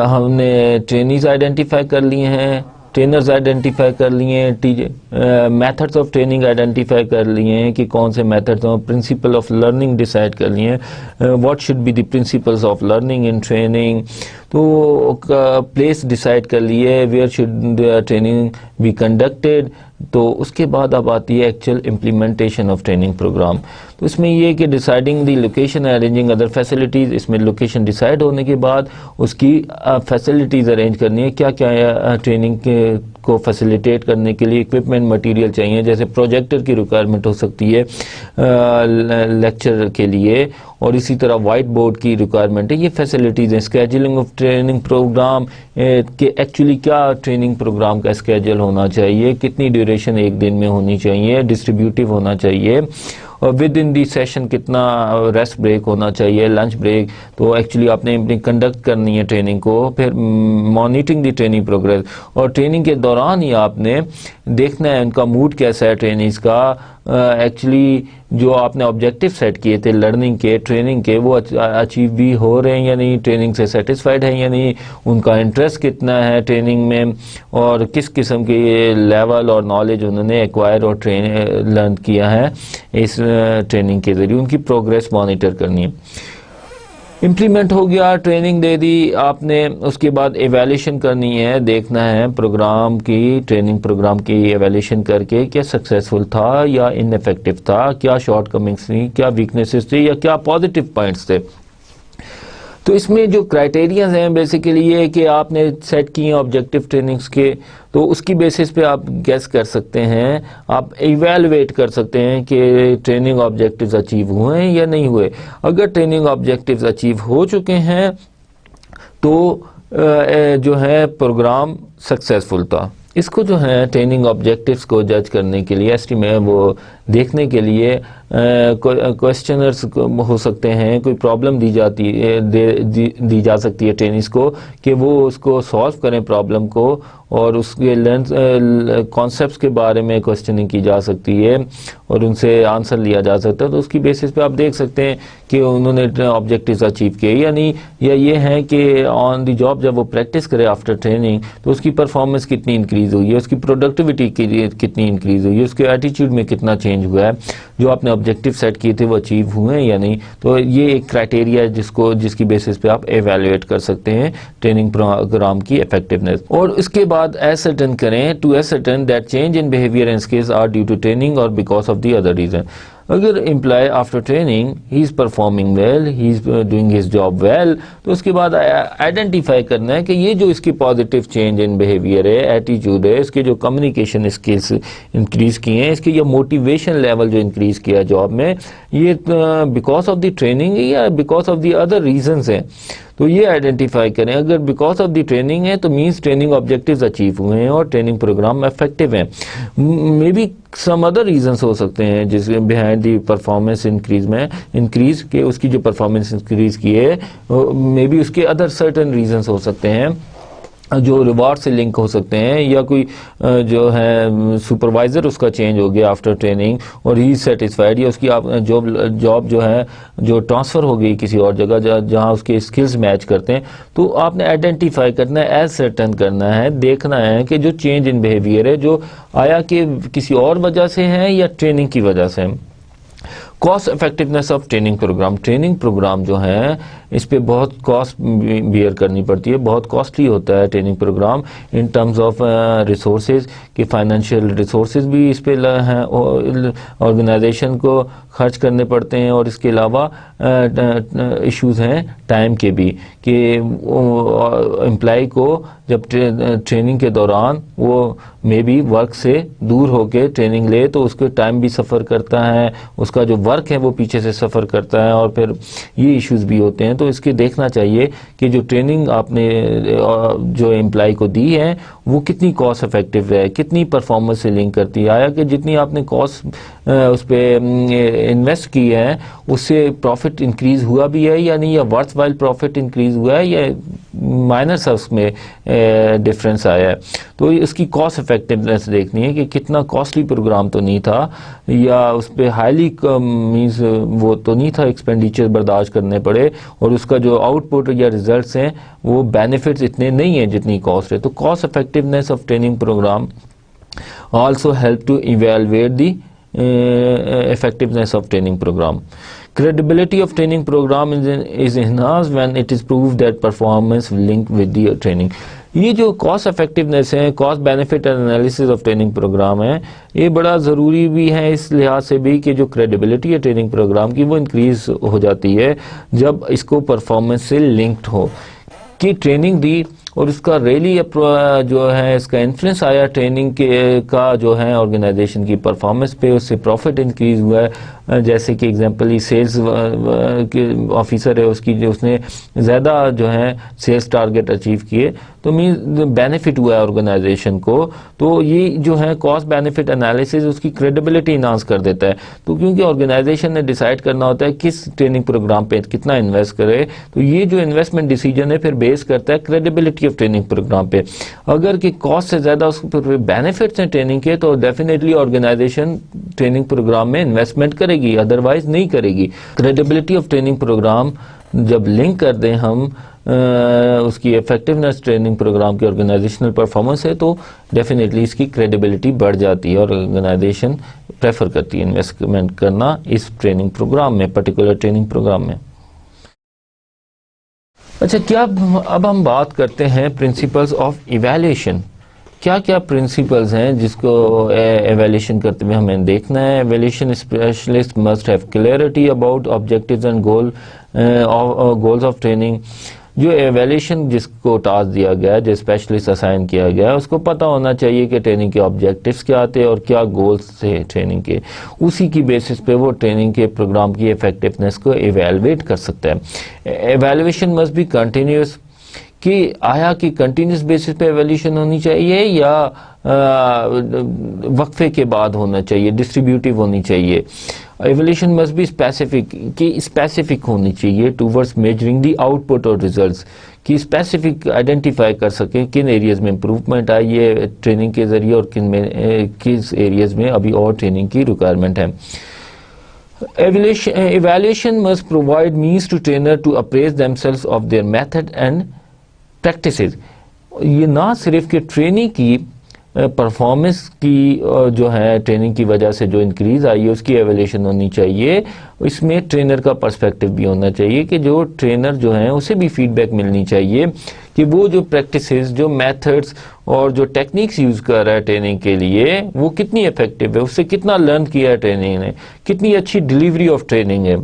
ہم نے ٹرینیز آئیڈینٹیفائی کر لیے ہیں، ٹرینرز آئیڈینٹیفائی کر لیے ہیں، میتھڈس آف ٹریننگ آئیڈینٹیفائی کر لیے ہیں کہ کون سے میتھڈز ہیں، پرنسپل آف لرننگ ڈیسائیڈ کر لیے ہیں، what should be the principles of learning in training. تو پلیس ڈیسائیڈ کر لیے، where should training be conducted. تو اس کے بعد اب آتی ہے actual implementation of training program. تو اس میں یہ کہ deciding the location, arranging other facilities. اس میں لوکیشن ڈیسائیڈ ہونے کے بعد اس کی فیسلٹیز ارینج کرنی ہے، کیا کیا ٹریننگ کو فیسیلیٹیٹ کرنے کے لیے اکوپمنٹ مٹیریل چاہیے، جیسے پروجیکٹر کی ریکوائرمنٹ ہو سکتی ہے لیکچر کے لیے، اور اسی طرح وائٹ بورڈ کی ریکوائرمنٹ ہے. یہ فیسلٹیز ہیں. اسکیجولنگ آف ٹریننگ پروگرام کہ ایکچولی کیا ٹریننگ پروگرام کا اسکیجول ہونا چاہیے، کتنی ڈیوریشن ایک دن میں ہونی چاہیے، ڈسٹریبیوٹیو ہونا چاہیے. اور ود ان دی سیشن کتنا ریسٹ بریک ہونا چاہیے, لنچ بریک. تو ایکچولی آپ نے اپنی کنڈکٹ کرنی ہے ٹریننگ کو, پھر مانیٹرنگ دی ٹریننگ پروگریس, اور ٹریننگ کے دوران ہی آپ نے دیکھنا ہے ان کا موڈ کیسا ہے ٹریننگز کا, ایکچولی جو آپ نے آبجیکٹیو سیٹ کیے تھے لرننگ کے, ٹریننگ کے, وہ اچیو بھی ہو رہے ہیں یا نہیں, ٹریننگ سے سیٹسفائیڈ ہیں یا نہیں, ان کا انٹرسٹ کتنا ہے ٹریننگ میں, اور کس قسم کے لیول اور نالج انہوں نے ایکوائر اور لرن کیا ہے اس ٹریننگ کے ذریعے, ان کی پروگریس مانیٹر کرنی ہے. امپلیمنٹ ہو گیا, ٹریننگ دے دی آپ نے, اس کے بعد ایویلیویشن کرنی ہے, دیکھنا ہے پروگرام کی, ٹریننگ پروگرام کی ایویلیویشن کر کے کیا سکسیسفل تھا یا ان افیکٹو تھا, کیا شارٹ کمنگس تھیں, کیا ویکنیسز تھے, یا کیا پازیٹیو پوائنٹس تھے. تو اس میں جو کرائٹیریاز ہیں بیسیکلی یہ کہ آپ نے سیٹ کیے ہیں آبجیکٹیو ٹریننگز کے, تو اس کی بیسس پہ آپ گیس کر سکتے ہیں, آپ ایویلویٹ کر سکتے ہیں کہ ٹریننگ آبجیکٹیوز اچیو ہوئے ہیں یا نہیں ہوئے. اگر ٹریننگ آبجیکٹیوز اچیو ہو چکے ہیں تو جو ہے پروگرام سکسیسفل تھا. اس کو جو ہے ٹریننگ آبجیکٹیوز کو جج کرنے کے لیے وہ دیکھنے کے لیے کوشچنرز ہو سکتے ہیں, کوئی پرابلم دی جا سکتی ہے ٹرینرز کو کہ وہ اس کو سالو کریں پرابلم کو, اور اس کے کانسیپٹس کے بارے میں کوشچننگ کی جا سکتی ہے اور ان سے آنسر لیا جا سکتا ہے. تو اس کی بیسس پہ آپ دیکھ سکتے ہیں کہ انہوں نے آبجیکٹیوز اچیو کیے یا نہیں, یا یہ ہے کہ آن دی جاب جب وہ پریکٹس کرے آفٹر ٹریننگ تو اس کی پرفارمنس کتنی انکریز ہوئی ہے, اس کی پروڈکٹیوٹی کتنی انکریز ہوئی ہے, اس کے ایٹیچیوڈ میں کتنا چینج ہوا ہے, جو آپ نے آبجیکٹیو سیٹ کیے تھے وہ اچیو ہوئے ہیں یا نہیں. تو یہ ایک کرائٹیریا ہے جس کی بیسس پہ آپ ایویلویٹ کر سکتے ہیں ٹریننگ پروگرام کی افیکٹونیس. اور اس کے بعد ascertain کریں to ascertain that change in behavior and skills are due to training or because of the other reason. اگر employee after training he is performing well, he is doing his job well, تو اس کے بعد identify کرنا ہے کہ یہ جو اس کی پازیٹیو چینج ان بیہیویئر ہے, ایٹیچیوڈ ہے, اس کے جو کمیونیکیشن اسکلس انکریز کیے ہیں, اس کے یہ موٹیویشن لیول جو انکریز کیا جاب میں, یہ بیکاز آف دی ٹریننگ ہے یا because of the other reasons ہیں. تو یہ آئیڈینٹیفائی کریں. اگر بیکاز آف دی ٹریننگ ہے تو مینس ٹریننگ آبجیکٹیوز اچیو ہوئے ہیں اور ٹریننگ پروگرام افیکٹو ہیں. May be some other reasons ہو سکتے ہیں جس بیہائنڈ دی پرفارمنس انکریز کہ اس کی جو پرفارمنس انکریز کی ہے, مے بی اس کے ادر سرٹن ریزنس ہو سکتے ہیں جو ریوارڈ سے لنک ہو سکتے ہیں, یا کوئی جو ہے سپروائزر اس کا چینج ہو گیا آفٹر ٹریننگ اور ہی سیٹسفائیڈ, یا اس کی جاب جو ہے جو ٹرانسفر ہو گئی کسی اور جگہ جہاں اس کے اسکلز میچ کرتے ہیں. تو آپ نے آئیڈینٹیفائی کرنا ہے, ایز سرٹن کرنا ہے, دیکھنا ہے کہ جو چینج ان بیہیویئر ہے جو آیا کہ کسی اور وجہ سے ہے یا ٹریننگ کی وجہ سے. Cost effectiveness of training program, training program جو ہے اس پہ بہت کاسٹ بیئر کرنی پڑتی ہے, بہت کاسٹلی ہوتا ہے training program in terms of resources, کہ فائنینشیل ریسورسز بھی اس پہ ہیں, آرگنائزیشن کو خرچ کرنے پڑتے ہیں, اور اس کے علاوہ ایشوز ہیں ٹائم کے بھی, کہ امپلائی کو جب ٹریننگ کے دوران وہ مے بی ورک سے دور ہو کے ٹریننگ لے تو اس کے ٹائم بھی سفر کرتا ہے, اس کا جو ورک ہے وہ پیچھے سے سفر کرتا ہے, اور پھر یہ ایشوز بھی ہوتے ہیں. تو اس کے دیکھنا چاہیے کہ جو ٹریننگ آپ نے جو امپلائی کو دی ہے وہ کتنی کاسٹ افیکٹو ہے, کتنی پرفارمنس سے لنک کرتی ہے, آیا کہ جتنی آپ نے کاسٹ اس پہ انویسٹ کی ہے اس سے پروفٹ انکریز ہوا بھی ہے یا نہیں, یا ورتھ وائل پروفٹ انکریز ہوا ہے یا مائنر سا اس میں ڈفرینس آیا ہے. تو اس کی کاسٹ افیکٹونیس دیکھنی ہے کہ کتنا کاسٹلی پروگرام تو نہیں تھا, یا اس پہ ہائیلی مینز وہ تو نہیں تھا ایکسپینڈیچر برداشت کرنے پڑے, اور اس کا جو آؤٹ پٹ یا ریزلٹس ہیں وہ بینیفٹس اتنے نہیں ہیں جتنی کاسٹ ہے. تو cost effectiveness of training program also help to evaluate the effectiveness of training program. Credibility of training program is enhanced when it is proved that performance will link with the training. یہ جو cost effectiveness ہے, cost benefit analysis of training program ہے, یہ بڑا ضروری بھی ہے اس لحاظ سے بھی کہ جو کریڈیبلٹی ہے ٹریننگ پروگرام کی وہ انکریز ہو جاتی ہے جب اس کو پرفارمنس سے لنکڈ ہو, کہ ٹریننگ دی اور اس کا ریلی جو ہے اس کا انفلوئنس آیا ٹریننگ کا جو ہے آرگنائزیشن کی پرفارمنس پہ، اس سے پروفٹ انکریز ہوا ہے. جیسے کہ ایگزامپل سیلز آفیسر ہے اس نے زیادہ جو ہے سیلز ٹارگٹ اچیو کیے، تو مینز بینیفٹ ہوا ہے آرگنائزیشن کو. تو یہ جو ہے کاسٹ بینیفٹ انالیسز اس کی کریڈیبلٹی انہانس کر دیتا ہے. تو کیونکہ آرگنائزیشن نے ڈیسائیڈ کرنا ہوتا ہے کس ٹریننگ پروگرام پہ کتنا انویسٹ کرے، تو یہ جو انویسٹمنٹ ڈیسیجن ہے پھر بیس کرتا ہے کریڈیبلٹی آف ٹریننگ پروگرام پہ. اگر کہ کاسٹ سے زیادہ اس پر بینیفٹس ہیں ٹریننگ کے، تو ڈیفینیٹلی آرگنائزیشن ٹریننگ پروگرام میں انویسٹمنٹ کرے گی، ادروائز نہیں کرے گی. کریڈیبلٹی آف ٹریننگ پروگرام جب لنک کر دیں ہم اس کی ایفیکٹونیس ٹریننگ پروگرام کی آرگنائزیشنل پرفارمنس ہے، تو ڈیفینیٹلی اس کی کریڈیبلٹی بڑھ جاتی ہے اور آرگنائزیشن پریفر کرتی ہے انویسٹمنٹ کرنا اس ٹریننگ پروگرام میں، پرٹیکولر ٹریننگ پروگرام میں. اچھا، کیا اب ہم بات کرتے ہیں پرنسپلز آف ایویلیویشن. کیا کیا پرنسپلز ہیں جس کو ایویلیویشن کرتے ہوئے ہمیں دیکھنا ہے. Evaluation specialist must have clarity about objectives and goals of training. جو ایویلیویشن جس کو ٹاسک دیا گیا ہے، جو اسپیشلسٹ اسائن کیا گیا ہے، اس کو پتہ ہونا چاہیے کہ ٹریننگ کے آبجیکٹیوز کیا تھے اور کیا گولز تھے ٹریننگ کے. اسی کی بیسس پہ وہ ٹریننگ کے پروگرام کی ایفیکٹونیس کو ایویلویٹ کر سکتا ہے. ایویلویشن مسٹ بی کنٹینیوس، کہ آیا کہ کنٹینیوس بیسس پہ ایویلیوشن ہونی چاہیے یا وقفے کے بعد ہونا چاہیے، ڈسٹریبیوٹیو ہونی چاہیے. ایویلیوشن مسٹ بی اسپیسیفک، کہ اسپیسیفک ہونی چاہیے towards measuring the out put اور ریزلٹس، کہ اسپیسیفک آئیڈینٹیفائی کر سکیں کن ایریاز میں امپروومنٹ آئی ہے ٹریننگ کے ذریعے اور کس ایریاز میں ابھی اور ٹریننگ کی ریکوائرمنٹ ہے. Evaluation must provide means to trainer to appraise themselves of their method and practices. یہ نہ صرف کہ ٹریننگ کی پرفارمنس کی جو ہے ٹریننگ کی وجہ سے جو انکریز آئی ہے اس کی ایویلیوشن ہونی چاہیے، اس میں ٹرینر کا پرسپیکٹو بھی ہونا چاہیے کہ جو ٹرینر جو ہیں اسے بھی فیڈ بیک ملنی چاہیے کہ وہ جو پریکٹسز، جو میتھڈز اور جو ٹیکنیکس یوز کر رہا ہے ٹریننگ کے لیے وہ کتنی افیکٹو ہے، اس سے کتنا لرن کیا ہے ٹریننگ نے، کتنی اچھی ڈلیوری آف ٹریننگ ہے،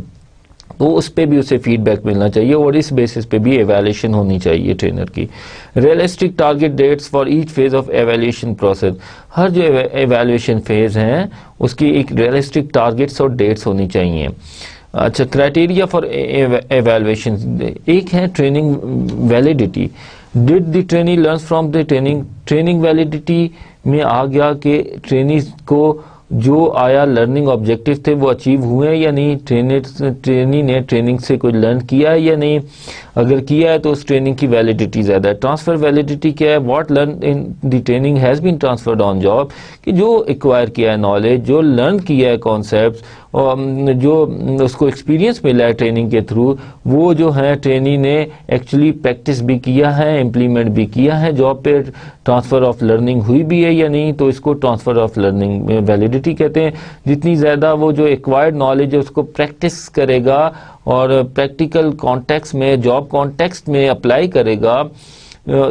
تو اس پہ بھی اسے فیڈ بیک ملنا چاہیے اور اس بیسس پہ بھی ایویلیوشن ہونی چاہیے ٹرینر کی. Realistic target dates for each phase of evaluation process. ہر جو ایویلیوشن فیز ہیں اس کی ایک ریئلسٹک ٹارگیٹس اور ڈیٹس ہونی چاہیے. اچھا، کرائٹیریا فار ایویلیوشن، ایک ہے training validity. Did the trainee learns from the training. Training validity میں آ گیا کہ ٹرینی کو جو آیا لرننگ آبجیکٹیو تھے وہ اچیو ہوئے یا نہیں، ٹرینی نے ٹریننگ سے کوئی لرن کیا ہے یا نہیں، اگر کیا ہے تو اس ٹریننگ کی ویلیڈیٹی زیادہ ہے. ٹرانسفر ویلیڈیٹی کیا ہے؟ What learn in the training has been transferred on job, کہ جو ایکوائر کیا ہے نالج، جو لرن کیا ہے کانسیپٹس، جو اس کو ایکسپیرینس ملا ہے ٹریننگ کے تھرو، وہ جو ہے ٹرینی نے ایکچولی پریکٹس بھی کیا ہے، امپلیمنٹ بھی کیا ہے، جاب پہ ٹرانسفر آف لرننگ ہوئی بھی ہے یا نہیں، تو اس کو ٹرانسفر آف لرننگ ویلیڈیٹی کہتے ہیں. جتنی زیادہ وہ جو ایکوائرڈ نالج ہے اس کو پریکٹس کرے گا اور پریکٹیکل کانٹیکس میں، جاب کانٹیکسٹ میں اپلائی کرے گا،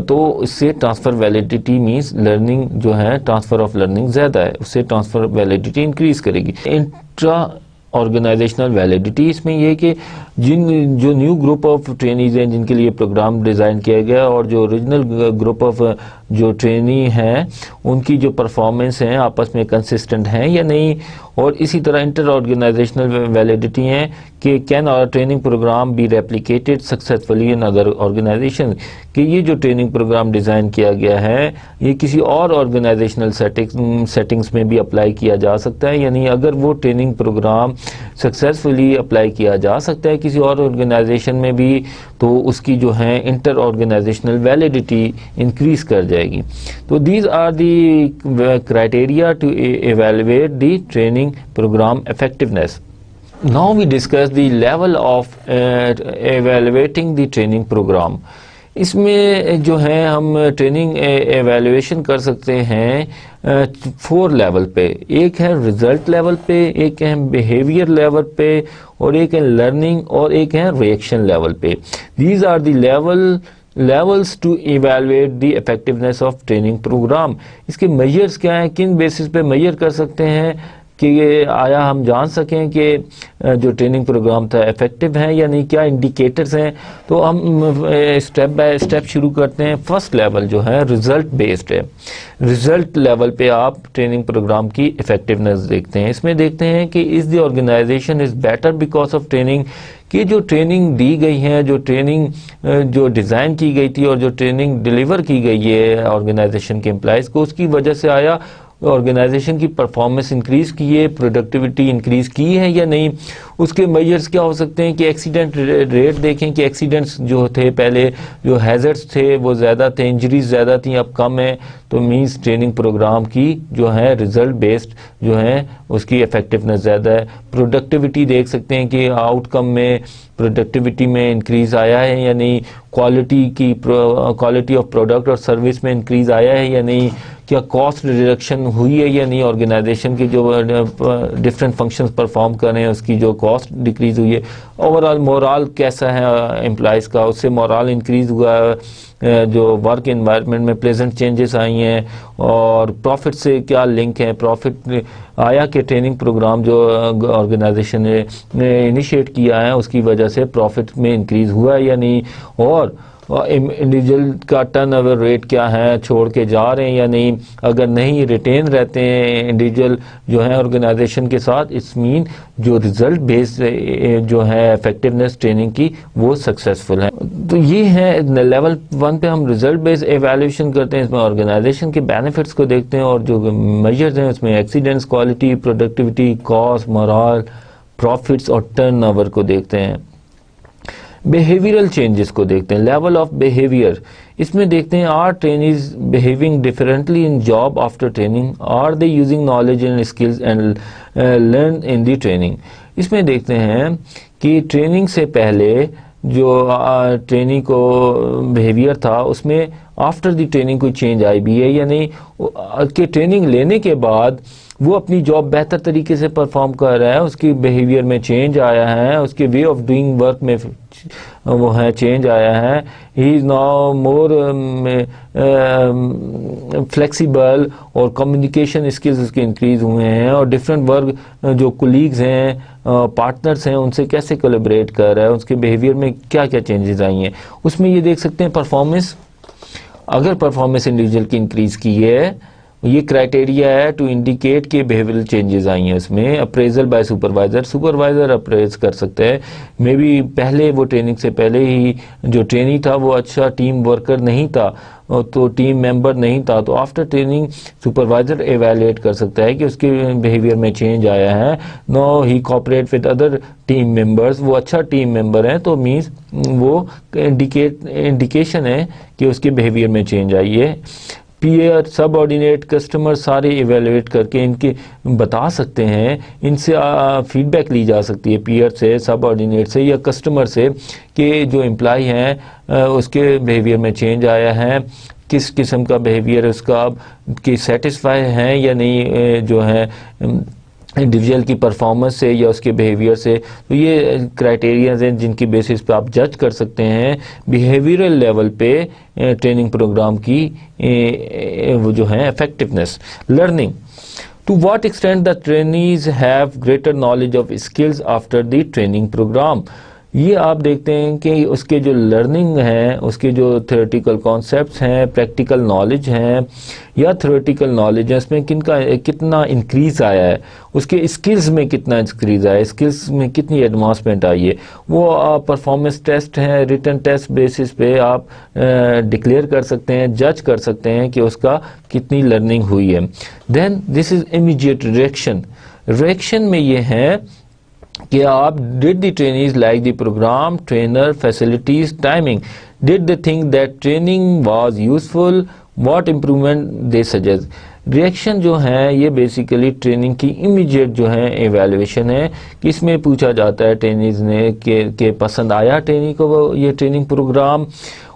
تو اس سے ٹرانسفر ویلیڈیٹی مینس لرننگ جو ہے ٹرانسفر آف لرننگ زیادہ ہے، اس سے ٹرانسفر ویلیڈیٹی انکریز کرے گی. انٹرا آرگنائزیشنل ویلیڈیٹی، اس میں یہ کہ جو نیو گروپ آف ٹرینیز ہیں جن کے لیے پروگرام ڈیزائن کیا گیا اور جو اوریجنل گروپ آف جو ٹرینی ہیں ان کی جو پرفارمنس ہیں آپس میں کنسسٹنٹ ہیں یا نہیں. اور اسی طرح انٹر آرگنائزیشنل ویلیڈیٹی ہیں کہ can our training program be replicated successfully in other organization, کہ یہ جو ٹریننگ پروگرام ڈیزائن کیا گیا ہے یہ کسی اور آرگنائزیشنل سیٹنگز میں بھی اپلائی کیا جا سکتا ہے، یعنی اگر وہ ٹریننگ پروگرام سکسیسفلی اپلائی کیا جا سکتا ہے کسی اور آرگنائزیشن میں بھی، تو اس کی جو ہے انٹر آرگنائزیشنل ویلیڈیٹی انکریز کر جائے گی. تو these are the criteria to evaluate the training program effectiveness. Now we discuss the level of evaluating the training program. اس میں جو ہے ہم ٹریننگ ایویلویشن کر سکتے ہیں 4 لیول پہ. ایک ہے ریزلٹ لیول پہ، ایک ہے بیہیویئر لیول پہ، اور ایک ہے لرننگ، اور ایک ہے ریئیکشن لیول پہ. These are the levels to evaluate the effectiveness of training program. اس کے میجرز کیا ہیں، کن بیسس پہ میجر کر سکتے ہیں کہ آیا ہم جان سکیں کہ جو ٹریننگ پروگرام تھا افیکٹو ہیں یا نہیں، کیا انڈیکیٹرز ہیں. تو ہم اسٹیپ بائی اسٹیپ شروع کرتے ہیں. فرسٹ لیول جو ہے رزلٹ بیسڈ ہے. رزلٹ لیول پہ آپ ٹریننگ پروگرام کی افیکٹونیس دیکھتے ہیں. اس میں دیکھتے ہیں کہ is the organisation is better because of training, کہ جو ٹریننگ دی گئی ہے، جو ٹریننگ جو ڈیزائن کی گئی تھی اور جو ٹریننگ ڈیلیور کی گئی ہے آرگنائزیشن کے امپلائز کو، اس کی وجہ سے آیا آرگنائزیشن کی پرفارمنس انکریز کی ہے، پروڈکٹیوٹی انکریز کی ہے یا نہیں. اس کے میجرز کیا ہو سکتے ہیں کہ ایکسیڈنٹ ریٹ دیکھیں کہ ایکسیڈنٹس جو تھے پہلے، جو ہیزرڈس تھے وہ زیادہ تھے، انجریز زیادہ تھیں، اب کم ہیں. تو مینس ٹریننگ پروگرام کی جو ہے رزلٹ بیسڈ جو ہے اس کی افیکٹونیس زیادہ ہے. پروڈکٹیوٹی دیکھ سکتے ہیں کہ آؤٹ کم میں پروڈکٹیوٹی میں انکریز آیا ہے یا نہیں، کوالٹی آف پروڈکٹ اور سروس میں انکریز آیا ہے یا نہیں، کیا کاسٹ ریڈکشن ہوئی ہے یا نہیں، آرگنائزیشن کے جو ڈفرینٹ فنکشنز پرفارم کر رہے ہیں اس کی جو کاسٹ ڈکریز ہوئی ہے. اوور آل مورال کیسا ہے امپلائز کا، اس سے مورال انکریز ہوا ہے، جو ورک انوائرمنٹ میں پلیزنٹ چینجز آئی ہیں، اور پروفٹ سے کیا لنک ہے، پروفٹ آیا کہ ٹریننگ پروگرام جو آرگنائزیشن نے انیشیٹ کیا ہے اس کی وجہ سے پروفٹ میں انکریز ہوا ہے یا نہیں، اور انڈیویجول کا ٹرن اوور ریٹ کیا ہے، چھوڑ کے جا رہے ہیں یا نہیں، اگر نہیں ریٹین رہتے ہیں انڈیویجول جو ہے آرگنائزیشن کے ساتھ، اس مین جو رزلٹ بیس جو ہے افیکٹونیس ٹریننگ کی وہ سکسیسفل ہے. تو یہ ہے لیول 1 پہ ہم رزلٹ بیس ایویلیویشن کرتے ہیں. اس میں آرگنائزیشن کے بینیفٹس کو دیکھتے ہیں اور جو میجرز ہیں اس میں accidents, quality, productivity, cost, morale, profits اور ٹرن اوور کو دیکھتے ہیں. بیہیویئرل چینجز کو دیکھتے ہیں. لیول آف بیہیویئر، اس میں دیکھتے ہیں are trainees behaving differently in job after training, are they using knowledge and skills and learn in the training. اس میں دیکھتے ہیں کہ ٹریننگ سے پہلے جو ٹریننگ کو بیہیویئر تھا اس میں آفٹر دی ٹریننگ کوئی چینج آئی بھی ہے یا نہیں، کہ ٹریننگ لینے کے بعد وہ اپنی جاب بہتر طریقے سے پرفارم کر رہا ہے، اس کی بیہیویئر میں چینج آیا ہے، اس کے وے آف ڈوئنگ ورک میں وہ ہے چینج آیا ہے. ہی از ناؤ مور فلیکسیبل، اور کمیونیکیشن اسکلز اس کے انکریز ہوئے ہیں، اور ڈفرینٹ ورک جو کولیگز ہیں، پارٹنرز ہیں، ان سے کیسے کولیبریٹ کر رہا ہے، اس کے بیہیویئر میں کیا کیا چینجز آئی ہیں. اس میں یہ دیکھ سکتے ہیں پرفارمنس، اگر پرفارمنس انڈیویجول کی انکریز کی ہے، یہ کرائٹیریا ہے ٹو انڈیکیٹ کہ بیہیویئرل چینجز آئی ہیں. اس میں اپریزل بائی سپروائزر اپریز کر سکتے ہیں. مے بی پہلے وہ ٹریننگ سے پہلے ہی جو ٹرینی تھا وہ اچھا ٹیم ورکر نہیں تھا، تو ٹیم ممبر نہیں تھا، تو آفٹر ٹریننگ سپروائزر ایویلیٹ کر سکتا ہے کہ اس کے بیہیویئر میں چینج آیا ہے. No he cooperate with other team members, وہ اچھا ٹیم ممبر ہیں، تو مینس وہ انڈیکیشن ہے کہ اس کے بیہیویئر میں چینج آئی ہے. پیئر، سب آرڈینیٹ، کسٹمر سارے ایویلویٹ کر کے ان کے بتا سکتے ہیں، ان سے فیڈ بیک لی جا سکتی ہے، پیئر سے، سب آرڈینیٹ سے یا کسٹمر سے، کہ جو امپلائی ہیں اس کے بیہیویئر میں چینج آیا ہے، کس قسم کا بیہیویئر اس کا، کہ سیٹسفائی ہیں یا نہیں جو ہے انڈیویجول کی پرفارمنس سے یا اس کے بیہیویئر سے. تو یہ کرائٹیریاز ہیں جن کی بیسس پہ آپ جج کر سکتے ہیں بیہیویئرل لیول پہ ٹریننگ پروگرام کی وہ جو ہے effectiveness. Learning, to what extent the trainees have greater knowledge of skills after the training program. یہ آپ دیکھتے ہیں کہ اس کے جو لرننگ ہے، اس کے جو تھیوریٹیکل کانسیپٹس ہیں، پریکٹیکل نالج ہیں یا تھیوریٹیکل نالج ہے، اس میں کتنا انکریز آیا ہے، اس کے اسکلز میں کتنا انکریز آیا ہے، اسکلز میں کتنی ایڈوانسمنٹ آئی ہے. وہ پرفارمنس ٹیسٹ ہیں، ریٹن ٹیسٹ بیسس پہ آپ ڈکلیئر کر سکتے ہیں، جج کر سکتے ہیں کہ اس کا کتنی لرننگ ہوئی ہے. Then this is immediate reaction. Reaction میں یہ ہے کہ آپ did the trainees like the programme, trainer, facilities, timing, did they think that training was useful, what improvement they suggest. Reaction جو ہے یہ بیسیکلی ٹریننگ کی امیڈیٹ جو ہے ایویلویشن ہے، کہ اس میں پوچھا جاتا ہے ٹرینیز نے کہ پسند آیا ٹریننگ کو یہ ٹریننگ پروگرام،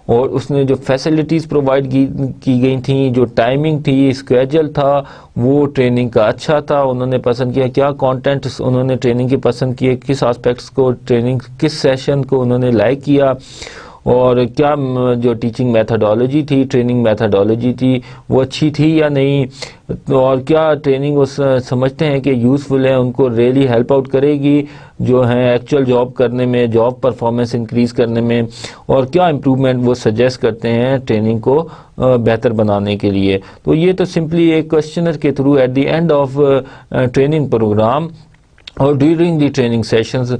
اور اس نے جو فیسلٹیز پرووائڈ کی گئی تھیں، جو ٹائمنگ تھی، اسکیجول تھا، وہ ٹریننگ کا اچھا تھا، انہوں نے پسند کیا، کیا کانٹینٹ انہوں نے ٹریننگ کے پسند کیے، کس آسپیکٹس کو ٹریننگ، کس سیشن کو انہوں نے لائک کیا، اور کیا جو ٹیچنگ میتھڈالوجی تھی، ٹریننگ میتھڈالوجی تھی، وہ اچھی تھی یا نہیں، اور کیا ٹریننگ وہ سمجھتے ہیں کہ یوزفل ہے، ان کو ریئلی ہیلپ آؤٹ کرے گی جو ہیں ایکچوئل جاب کرنے میں، جاب پرفارمنس انکریز کرنے میں، اور کیا امپرومنٹ وہ سجیسٹ کرتے ہیں ٹریننگ کو بہتر بنانے کے لیے. تو یہ تو سمپلی ایک کوشچنر کے through at the end of training program اور ڈیورنگ دی ٹریننگ سیشنز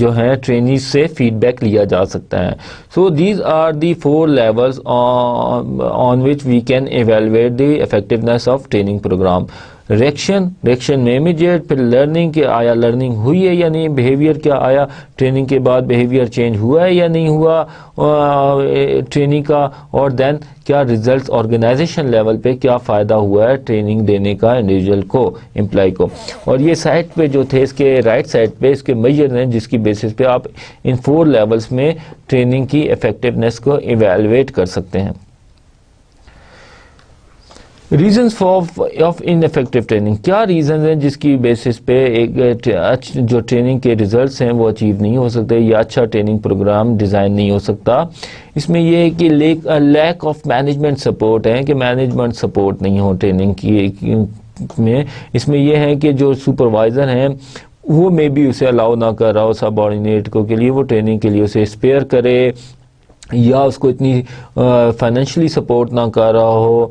جو ہے ٹرینیز سے فیڈ بیک لیا جا سکتا ہے. So these are the 4 levels on which we can evaluate the effectiveness of training program. Reaction میں امیجیٹ، پھر لرننگ کہ آیا لرننگ ہوئی ہے یا نہیں، بیہیویئر کیا آیا ٹریننگ کے بعد بیہیویئر چینج ہوا ہے یا نہیں ہوا ٹریننگ کا، اور دین کیا ریزلٹس آرگنائزیشن لیول پہ کیا فائدہ ہوا ہے ٹریننگ دینے کا انڈیویجول کو، امپلائی کو. اور یہ سائٹ پہ جو تھے اس کے رائٹ سائڈ پہ اس کے میجر ہیں جس کی بیسس پہ آپ ان 4 لیولز میں ٹریننگ کی افیکٹونیس کو ایویلویٹ کر سکتے ہیں. Reasons of in effective training, کیا ریزنز ہیں جس کی بیسس پہ ایک جو ٹریننگ کے ریزلٹس ہیں وہ اچیو نہیں ہو سکتے یا اچھا ٹریننگ پروگرام ڈیزائن نہیں ہو سکتا. اس میں یہ ہے کہ لیک آف مینجمنٹ سپورٹ ہے، کہ مینجمنٹ سپورٹ نہیں ہو ٹریننگ کی میں. اس میں یہ ہے کہ جو سپروائزر ہیں وہ میں بھی اسے الاؤ نہ کر رہا ہو سب آرڈینیٹ کو کے لیے وہ ٹریننگ کے لیے اسے اسپیئر کرے، یا اس کو اتنی فائنینشلی سپورٹ نہ کر رہا ہو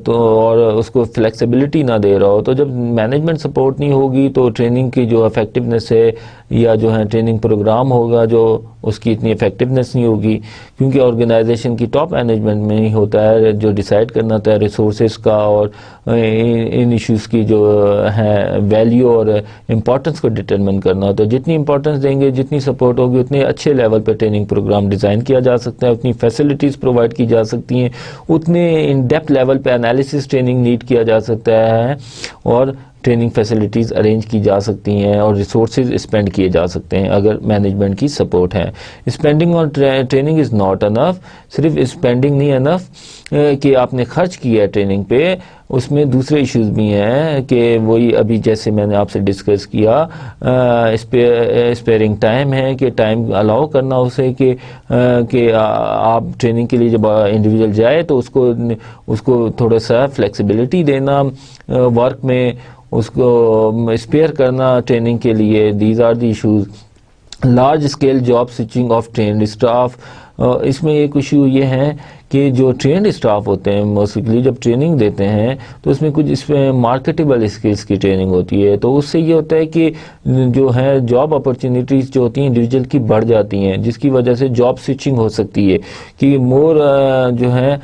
تو اور اس کو فلیکسیبلٹی نہ دے رہا ہو. تو جب مینجمنٹ سپورٹ نہیں ہوگی تو ٹریننگ کی جو افیکٹونیس ہے یا جو ہے ٹریننگ پروگرام ہوگا جو اس کی اتنی افیکٹونیس نہیں ہوگی، کیونکہ آرگنائزیشن کی ٹاپ مینجمنٹ میں ہی ہوتا ہے جو ڈیسائیڈ کرنا ہوتا ہے ریسورسز کا اور ان ایشوز کی جو ہے ویلیو اور امپورٹنس کو ڈٹرمن کرنا ہوتا ہے. جتنی امپورٹنس دیں گے، جتنی سپورٹ ہوگی، اتنے اچھے لیول پہ ٹریننگ پروگرام ڈیزائن کیا جا سکتا ہے، اتنی فیسلٹیز پرووائڈ کی جا سکتی ہیں، اتنے ان ڈیپتھ لیول پہ انالیسس ٹریننگ نیڈ کیا جا سکتا ہے، اور ٹریننگ فیسلٹیز ارینج کی جا سکتی ہیں اور ریسورسز اسپینڈ کیے جا سکتے ہیں اگر مینجمنٹ کی سپورٹ ہے. Spending on training is not enough, صرف اسپینڈنگ نہیں انف کہ آپ نے خرچ کیا ہے ٹریننگ پہ، اس میں دوسرے ایشوز بھی ہیں کہ وہی ابھی جیسے میں نے آپ سے ڈسکس کیا اسپیئرنگ ٹائم ہے، کہ ٹائم الاؤ کرنا اسے کہ آپ ٹریننگ کے لیے جب انڈیویجول جائے تو اس کو تھوڑا سا فلیکسیبلٹی دینا ورک میں، اس کو اسپیئر کرنا ٹریننگ کے لیے. These are the issues. Large scale job switching of trained staff, اس میں ایک ایشو یہ ہے کہ جو ٹرینڈ اسٹاف ہوتے ہیں موسٹلی جب ٹریننگ دیتے ہیں تو اس میں کچھ اس میں مارکیٹیبل اسکلس کی ٹریننگ ہوتی ہے، تو اس سے یہ ہوتا ہے کہ جو ہے جاب اپرچونیٹیز جو ہوتی ہیں انڈیویجول کی بڑھ جاتی ہیں، جس کی وجہ سے جاب سوئچنگ ہو سکتی ہے کہ مور جو ہے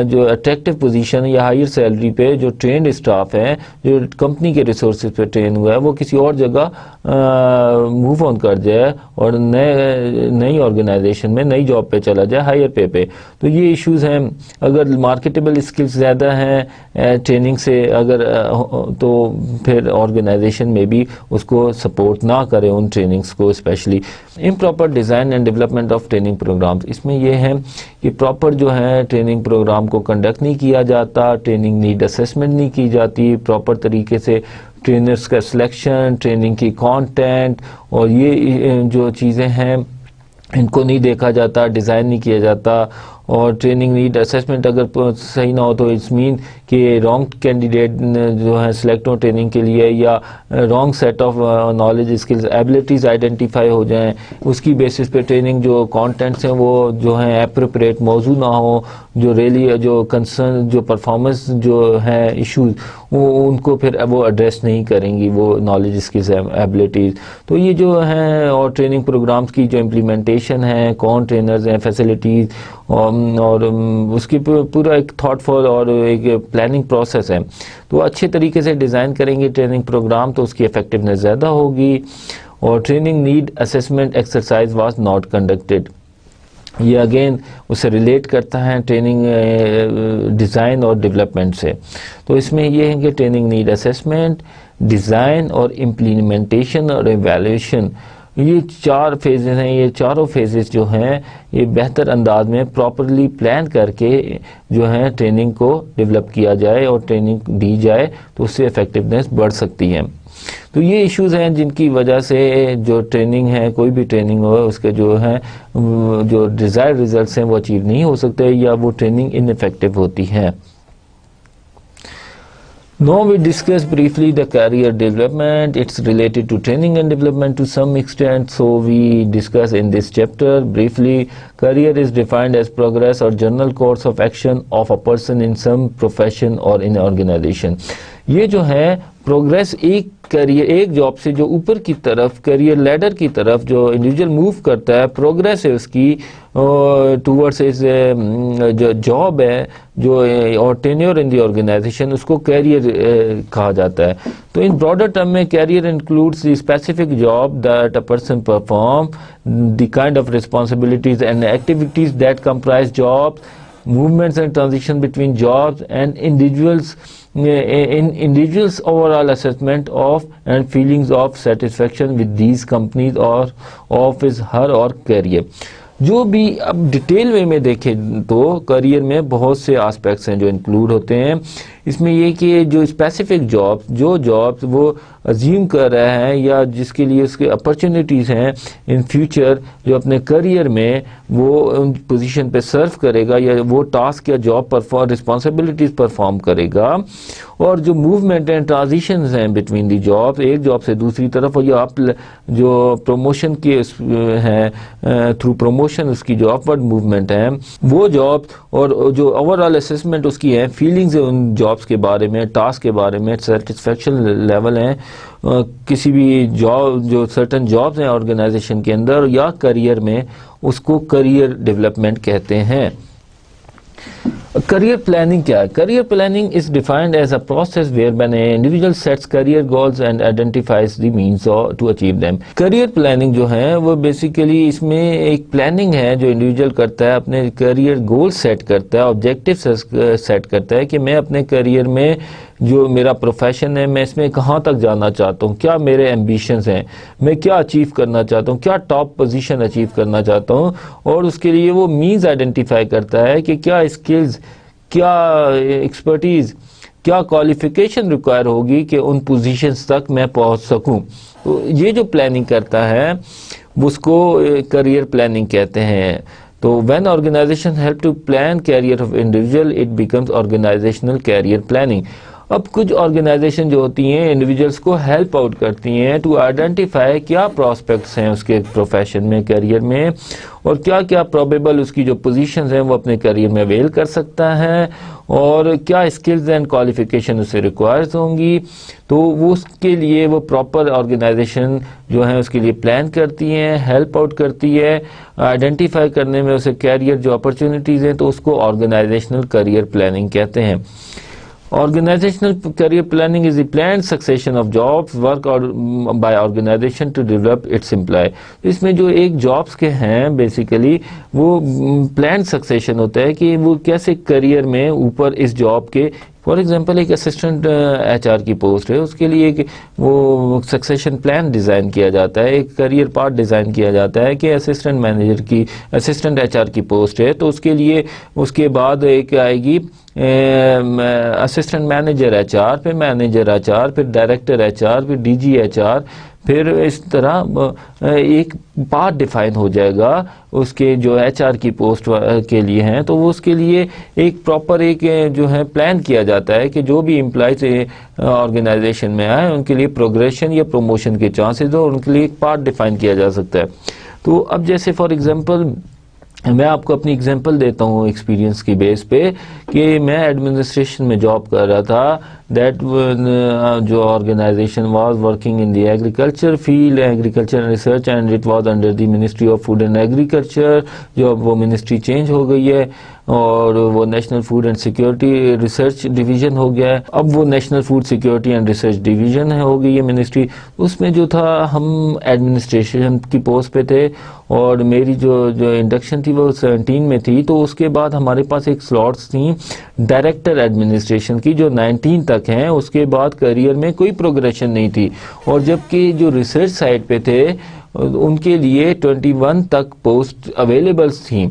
جو اٹریکٹیو پوزیشن یا ہائر سیلری پہ جو ٹرینڈ اسٹاف ہے جو کمپنی کے ریسورسز پہ ٹرین ہوا ہے وہ کسی اور جگہ موو آن کر جائے اور نئی آرگنائزیشن میں نئی جاب پہ چلا جائے ہائر پے پہ. تو یہ ایشوز ہیں. اگر مارکیٹیبل اسکلز زیادہ ہیں ٹریننگ سے اگر تو پھر آرگنائزیشن میں بھی اس کو سپورٹ نہ کرے ان ٹریننگز کو. Especially improper design and development of training programmes, اس میں یہ ہے کہ پراپر جو ہے ٹریننگ پروگرام کو کنڈکٹ نہیں کیا جاتا، ٹریننگ نیڈ اسیسمنٹ نہیں کی جاتی پراپر طریقے سے، ٹرینرز کا سلیکشن، ٹریننگ کی کانٹینٹ اور یہ جو چیزیں ہیں ان کو نہیں دیکھا جاتا، ڈیزائن نہیں کیا جاتا. اور ٹریننگ نیڈ اسیسمنٹ اگر صحیح نہ ہو تو اٹس مین کہ رانگ کینڈیڈیٹ جو ہے سلیکٹ ہو ٹریننگ کے لیے، یا wrong set of knowledge skills abilities identify ہو جائیں، اس کی بیسس پہ ٹریننگ جو کانٹینٹس ہیں وہ جو ہیں اپروپریٹ موضوع نہ ہو، جو ریلی جو کنسرن جو پرفارمنس جو ہے ایشوز وہ ان کو پھر وہ ایڈریس نہیں کریں گی وہ نالج اسکلز ایبلٹیز. تو یہ جو ہیں اور ٹریننگ پروگرامز کی جو امپلیمنٹیشن ہے، کون ٹرینرز ہیں، فیسلٹیز اور اس کی پورا ایک تھاٹ فل اور ایک پلاننگ پروسیس ہے. تو اچھے طریقے سے ڈیزائن کریں گے ٹریننگ پروگرام تو اس کی افیکٹونیس زیادہ ہوگی. اور training need assessment exercise was not conducted, یہ اگین اسے ریلیٹ کرتا ہے ٹریننگ ڈیزائن اور ڈیولپمنٹ سے. تو اس میں یہ ہے کہ ٹریننگ نیڈ اسیسمنٹ، ڈیزائن اور امپلیمنٹیشن اور ایویلیویشن، یہ 4 فیزز ہیں. یہ چاروں فیزز جو ہیں یہ بہتر انداز میں پراپرلی پلان کر کے جو ہے ٹریننگ کو ڈیولپ کیا جائے اور ٹریننگ دی جائے تو اس سے افیکٹونیس بڑھ سکتی ہے. تو یہ ایشوز ہیں جن کی وجہ سے جو ٹریننگ ہے، کوئی بھی ٹریننگ ہو، اس کے جو ہے جو ڈیزائر ریزلٹس ہیں وہ اچیو نہیں ہو سکتے یا وہ ٹریننگ انفیکٹو ہوتی ہے۔ Now we discuss briefly the career development. It's related to training and development to some extent. So we discuss in this chapter briefly, career is defined as progress or general course of action of a person in some profession or in an organization. یہ جو ہے progress ایک job سے جو اوپر کی طرف career leader کی طرف جو انڈیویجول موو کرتا ہے، پروگریس ہے اس کی ٹورڈس جو جاب ہے جو اور ٹینیور ان دی آرگنائزیشن، اس کو کیریئر کہا جاتا ہے۔ تو ان براڈر ٹرم میں career includes the specific job that a person perform, the kind of responsibilities and activities that comprise jobs, movements and transition between jobs and individuals overall assessment of and feelings of satisfaction with these companies or of his her or career. جو بھی اب detail وے میں دیکھیں تو career میں بہت سے aspects ہیں جو انکلوڈ ہوتے ہیں۔ اس میں یہ کہ جو اسپیسیفک جابس وہ ازیوم کر رہا ہے یا جس کے لیے اس کے اپرچونیٹیز ہیں ان فیوچر، جو اپنے کریئر میں وہ ان پوزیشن پہ سرو کرے گا یا وہ ٹاسک یا جاب رسپانسبلٹیز پرفارم کرے گا، اور جو موومنٹ اینڈ ٹرانزیشنز ہیں بٹوین دی جاب، ایک جاب سے دوسری طرف، اور یا جو پروموشن کے ہیں تھرو پروموشن اس کی جو اپورڈ موومنٹ ہے وہ جاب، اور جو اوور آل اسسمنٹ اس کی ہے، فیلنگز ان جابس کے بارے میں، ٹاسک کے بارے میں، سیٹسفیکشن لیول ہیں کسی بھی جاب، جو سرٹن جابس ہیں آرگنائزیشن کے اندر یا کریئر میں، اس کو کریئر ڈیولپمنٹ کہتے ہیں۔ Career planning کیا ہے؟ Career planning is defined as a process whereby an individual sets career goals and identifies the means to achieve them. Career planning جو ہے وہ بیسیکلی اس میں ایک پلاننگ ہے جو انڈیویجول کرتا ہے، اپنے کریئر گول سیٹ کرتا ہے، آبجیکٹیو سیٹ کرتا ہے کہ میں اپنے کریئر میں جو میرا پروفیشن ہے میں اس میں کہاں تک جانا چاہتا ہوں، کیا میرے ایمبیشنز ہیں، میں کیا اچیو کرنا چاہتا ہوں، کیا ٹاپ پوزیشن اچیو کرنا چاہتا ہوں، اور اس کے لیے وہ مینز آئیڈینٹیفائی کرتا ہے کہ کیا اسکلز، کیا ایکسپرٹیز، کیا کوالیفیکیشن ریکوائر ہوگی کہ ان پوزیشنز تک میں پہنچ سکوں۔ تو یہ جو پلاننگ کرتا ہے اس کو کریئر پلاننگ کہتے ہیں۔ تو when organization help to plan career of individual, it becomes organizational career planning. اب کچھ آرگنائزیشن جو ہوتی ہیں انڈیویجولس کو ہیلپ آؤٹ کرتی ہیں ٹو آئیڈینٹیفائی کیا پراسپیکٹس ہیں اس کے پروفیشن میں، کیریئر میں، اور کیا کیا پروبیبل اس کی جو پوزیشنز ہیں وہ اپنے کیریئر میں اویل کر سکتا ہے، اور کیا اسکلز اینڈ کوالیفیکیشن اسے ریکوائرز ہوں گی۔ تو وہ اس کے لیے وہ پراپر آرگنائزیشن جو ہے اس کے لیے پلان کرتی ہیں، ہیلپ آؤٹ کرتی ہے آئیڈینٹیفائی کرنے میں اسے کیریئر جو اپرچونیٹیز ہیں، تو اس کو آرگنائزیشنل کیریئر پلاننگ کہتے ہیں۔ Organizational career planning is the planned succession of jobs work by organization to develop its employee. اس میں جو ایک جابس کے ہیں بیسیکلی وہ planned succession ہوتا ہے کہ وہ کیسے کریئر میں اوپر اس جاب کے، فار ایگزامپل ایک اسسٹنٹ ایچ آر کی پوسٹ ہے، اس کے لیے ایک وہ سکسیشن پلان ڈیزائن کیا جاتا ہے، ایک کریئر پارٹ ڈیزائن کیا جاتا ہے کہ اسسٹنٹ مینیجر کی، اسسٹنٹ ایچ آر کی پوسٹ ہے تو اس کے لیے اس کے بعد ایک آئے گی اسسٹنٹ مینیجر ایچ آر، پھر مینیجر ایچ آر، پھر ڈائریکٹر ایچ آر، پھر ڈی جی ایچ آر، پھر اس طرح ایک پارٹ ڈیفائن ہو جائے گا اس کے جو ایچ آر کی پوسٹ کے لیے ہیں، تو وہ اس کے لیے ایک پراپر ایک جو ہے پلان کیا جاتا ہے کہ جو بھی امپلائز آرگنائزیشن میں آئے ان کے لیے پروگریشن یا پروموشن کے چانسز ہو، ان کے لیے ایک پارٹ ڈیفائن کیا جا سکتا ہے۔ تو اب جیسے فار ایگزامپل میں آپ کو اپنی ایگزامپل دیتا ہوں ایکسپیرینس کی بیس پہ کہ میں ایڈمنسٹریشن میں جاب کر رہا تھا، دیٹ جو organization was working in the agriculture field, agriculture and research, and it was under the ministry of food and agriculture, جو اب وہ منسٹری چینج ہو گئی ہے اور وہ national food and security research division ہو گیا ہے، اب وہ national food security and research division ہو گئی ہے منسٹری۔ اس میں جو تھا ہم ایڈمنسٹریشن کی پوسٹ پہ تھے اور میری جو انڈکشن تھی وہ 17 میں تھی، تو اس کے بعد ہمارے پاس ایک سلاٹس تھیں ڈائریکٹر ایڈمنسٹریشن کی جو 19 تک ہیں، اس کے بعد کریئر میں کوئی پروگریشن نہیں تھی، اور جبکہ جو ریسرچ سائٹ پہ تھے ان کے لیے 21 تک پوسٹ اویلیبلس تھیں،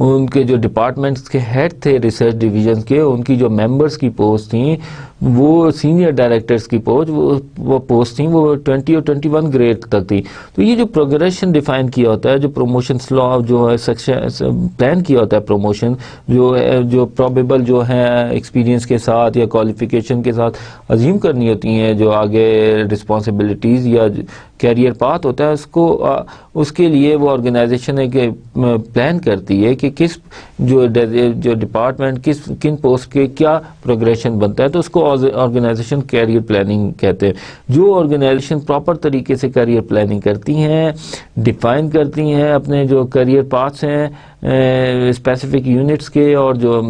ان کے جو ڈپارٹمنٹس کے ہیڈ تھے ریسرچ ڈویژن کے، ان کی جو ممبرس کی پوسٹ تھیں وہ سینئر ڈائریکٹرز کی پوسٹ وہ پوسٹ تھیں وہ 20 اور 21 گریڈ تک تھی. تو یہ جو پروگریشن ڈیفائن کیا ہوتا ہے، جو پروموشن سلاء جو ہے پلان کیا ہوتا ہے، پروموشن جو پروبیبل جو ہے ایکسپیرینس کے ساتھ یا کوالیفیکیشن کے ساتھ عظیم کرنی ہوتی ہیں، جو آگے رسپانسبلٹیز یا کیریئر پاتھ ہوتا ہے، اس کے لیے وہ آرگنائزیشن ایک پلان کرتی ہے کہ کس جو ڈپارٹمنٹ کن پوسٹ کے کیا پروگریشن بنتا ہے. تو اس کو آرگنائزیشن کیریئر پلاننگ کہتے ہیں. جو آرگنائزیشن پراپر طریقے سے کیریئر پلاننگ کرتی ہیں، ڈیفائن کرتی ہیں اپنے جو کیریئر پاتھس ہیں اسپیسیفک یونٹس کے اور جو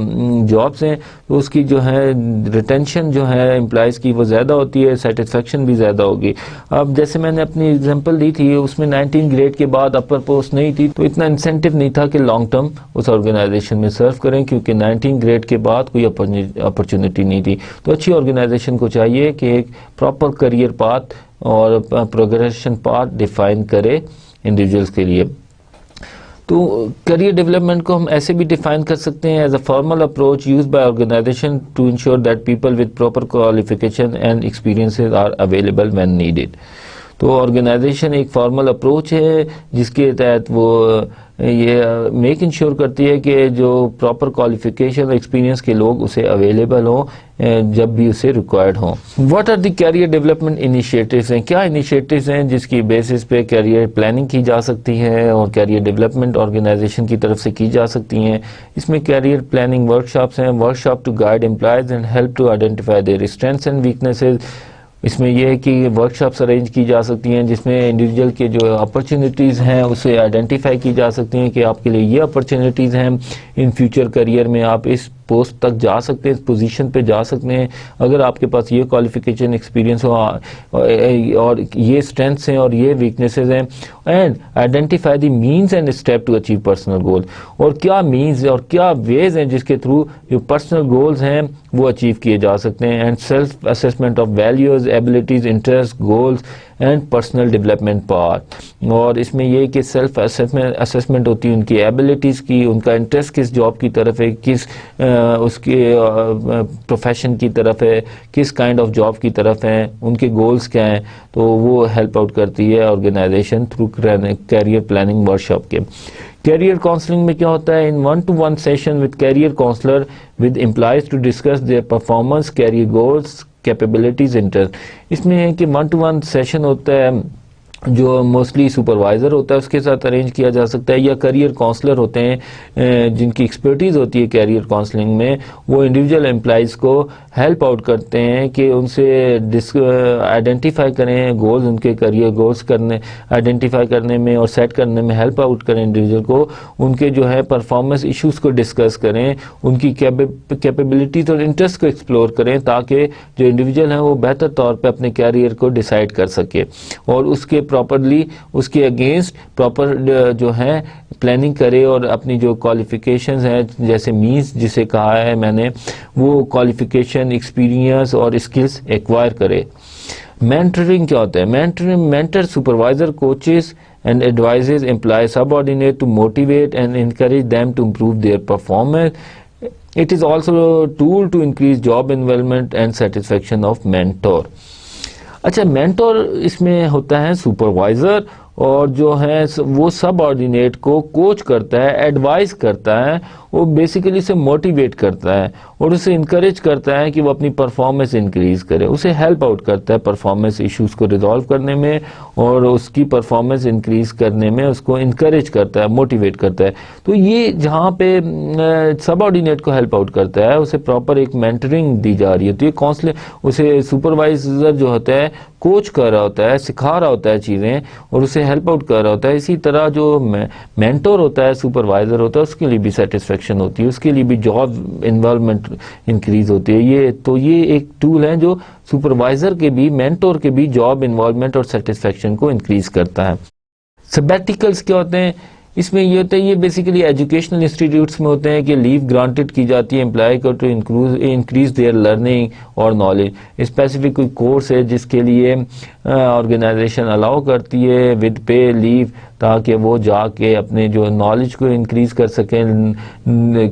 جابس ہیں، تو اس کی جو ہے ریٹینشن جو ہے امپلائز کی وہ زیادہ ہوتی ہے، سیٹسفیکشن بھی زیادہ ہوگی. اب جیسے میں نے اپنی اگزامپل دی تھی، اس میں 19 گریڈ کے بعد اپر پوسٹ نہیں تھی، تو اتنا انسینٹو نہیں تھا کہ لانگ ٹرم اس آرگنائزیشن میں سرو کریں، کیونکہ 19 گریڈ کے بعد کوئی اپرچونٹی نہیں تھی. تو اچھی آرگنائزیشن کو چاہیے کہ ایک پراپر کریئر پاتھ اور پروگریشن پاتھ ڈیفائن کرے انڈیویجولس کے لیے. تو کریئر ڈیولپمنٹ کو ہم ایسے بھی ڈیفائن کر سکتے ہیں as a formal approach use by organization to ensure that people with proper qualification and experiences are available when needed. تو آرگنائزیشن ایک فارمل اپروچ ہے جس کے تحت وہ یہ میک انشور کرتی ہے کہ جو پراپر کوالیفیکیشن اور ایکسپیرینس کے لوگ اسے اویلیبل ہوں جب بھی اسے ریکوائرڈ ہوں. What are the career development initiatives ہیں؟ کیا انیشیٹوز ہیں جس کی بیسس پہ کیریئر پلاننگ کی جا سکتی ہے اور کیریئر ڈیولپمنٹ آرگنائزیشن کی طرف سے کی جا سکتی ہیں؟ اس میں کیریئر پلاننگ ورکشاپس ہیں، workshop to guide employees and help to identify their strengths and weaknesses. اس میں یہ ہے کہ ورکشاپس ارینج کی جا سکتی ہیں جس میں انڈیویجول کے جو اپرچونیٹیز ہیں اسے آئیڈینٹیفائی کی جا سکتی ہیں کہ آپ کے لیے یہ اپرچونیٹیز ہیں، ان فیوچر کریئر میں آپ اس پوسٹ تک جا سکتے ہیں، اس پوزیشن پہ جا سکتے ہیں اگر آپ کے پاس یہ کوالیفیکیشن ایکسپیرینس ہو اور یہ اسٹرینتھس ہیں اور یہ ویکنیسز ہیں. And identify the means and step to achieve personal goal. اور کیا مینز اور کیا ویز ہیں جس کے تھرو جو پرسنل گولز ہیں وہ اچیو کیے جا سکتے ہیں. And self assessment of values, abilities, interest, goals and personal development part. اور اس میں یہ کہ سیلف اسیسمنٹ ہوتی ہے ان کی ایبلٹیز کی، ان کا انٹرسٹ کس جاب کی طرف ہے، کس اس کے پروفیشن کی طرف ہے، کس کائنڈ آف جاب کی طرف ہیں، ان کے گولز کیا ہیں. تو وہ ہیلپ آؤٹ کرتی ہے organisation through career planning workshop کے. کیریئر کاؤنسلنگ میں کیا ہوتا ہے؟ In 1-to-1 session with career counsellor with employees to discuss their performance, career goals, capabilities, interest. اس میں ہے کہ 1-to-1 سیشن ہوتا ہے جو موسٹلی سپروائزر ہوتا ہے اس کے ساتھ ارینج کیا جا سکتا ہے، یا کیریئر کاؤنسلر ہوتے ہیں جن کی ایکسپرٹیز ہوتی ہے کیریئر کاؤنسلنگ میں. وہ انڈیویجول امپلائیز کو ہیلپ آؤٹ کرتے ہیں کہ ان سے آئیڈینٹیفائی کریں گولز، ان کے کیریئر گولز آئیڈینٹیفائی کرنے میں اور سیٹ کرنے میں ہیلپ آؤٹ کریں انڈیویجول کو. ان کے جو ہے پرفارمنس ایشوز کو ڈسکس کریں، ان کی کیپیبلٹیز اور انٹرسٹ کو ایکسپلور کریں تاکہ جو انڈیویجول ہیں وہ بہتر طور پہ اپنے کیریئر کو ڈیسائیڈ کر سکے اور اس کے پراپرلی اس کے اگینسٹ پراپر جو ہے پلاننگ کرے اور اپنی جو کوالیفیکیشنز ہیں جیسے مینز جسے کہا ہے میں نے، وہ کوالیفیکیشن، ایکسپیرینس اور اسکلز ایکوائر کرے. مینٹرنگ کیا ہوتا ہے؟ Mentor supervisor coaches and advises employee subordinate to motivate and encourage them to improve their performance. It is also a tool to increase job involvement and satisfaction of mentor. اچھا، mentor اس میں ہوتا ہے supervisor اور جو ہے وہ سب ordinate کو coach کرتا ہے، ایڈوائز کرتا ہے، وہ بیسیکلی اسے موٹیویٹ کرتا ہے اور اسے انکریج کرتا ہے کہ وہ اپنی پرفارمنس انکریز کرے، اسے ہیلپ آؤٹ کرتا ہے پرفارمنس ایشوز کو ریزالو کرنے میں اور اس کی پرفارمنس انکریز کرنے میں اس کو انکریج کرتا ہے، موٹیویٹ کرتا ہے. تو یہ جہاں پہ سب آرڈینیٹ کو ہیلپ آؤٹ کرتا ہے اسے پراپر ایک مینٹرنگ دی جا رہی ہوتی ہے. کاؤنسلر اسے سپروائزر جو ہوتا ہے کوچ کر رہا ہوتا ہے، سکھا رہا ہوتا ہے چیزیں اور اسے ہیلپ آؤٹ کر رہا ہوتا ہے. اسی طرح جو مینٹور ہوتا ہے، سپروائزر ہوتا ہے، اس کے لیے بھی سیٹسفیکشن ہوتی ہے، اس کے لیے بھی جاب انوالومنٹ انکریز ہوتی ہے. یہ ایک ٹول ہے جو سپروائزر کے بھی، مینٹور کے بھی جاب انوالومنٹ اور سیٹسفیکشن کو انکریز کرتا ہے. سبیٹیکلز کیا ہوتے ہیں؟ اس میں یہ ہوتا ہے، یہ بیسیکلی ایجوکیشنل انسٹیٹیوٹس میں ہوتے ہیں کہ لیو گرانٹڈ کی جاتی ہے امپلائی کو ٹو انکریز دیئر لرننگ اور نالج. اسپیسیفک کوئی کورس ہے جس کے لیے آرگنائزیشن الاؤ کرتی ہے ود پے لیو تاکہ وہ جا کے اپنے جو نالج کو انکریز کر سکیں,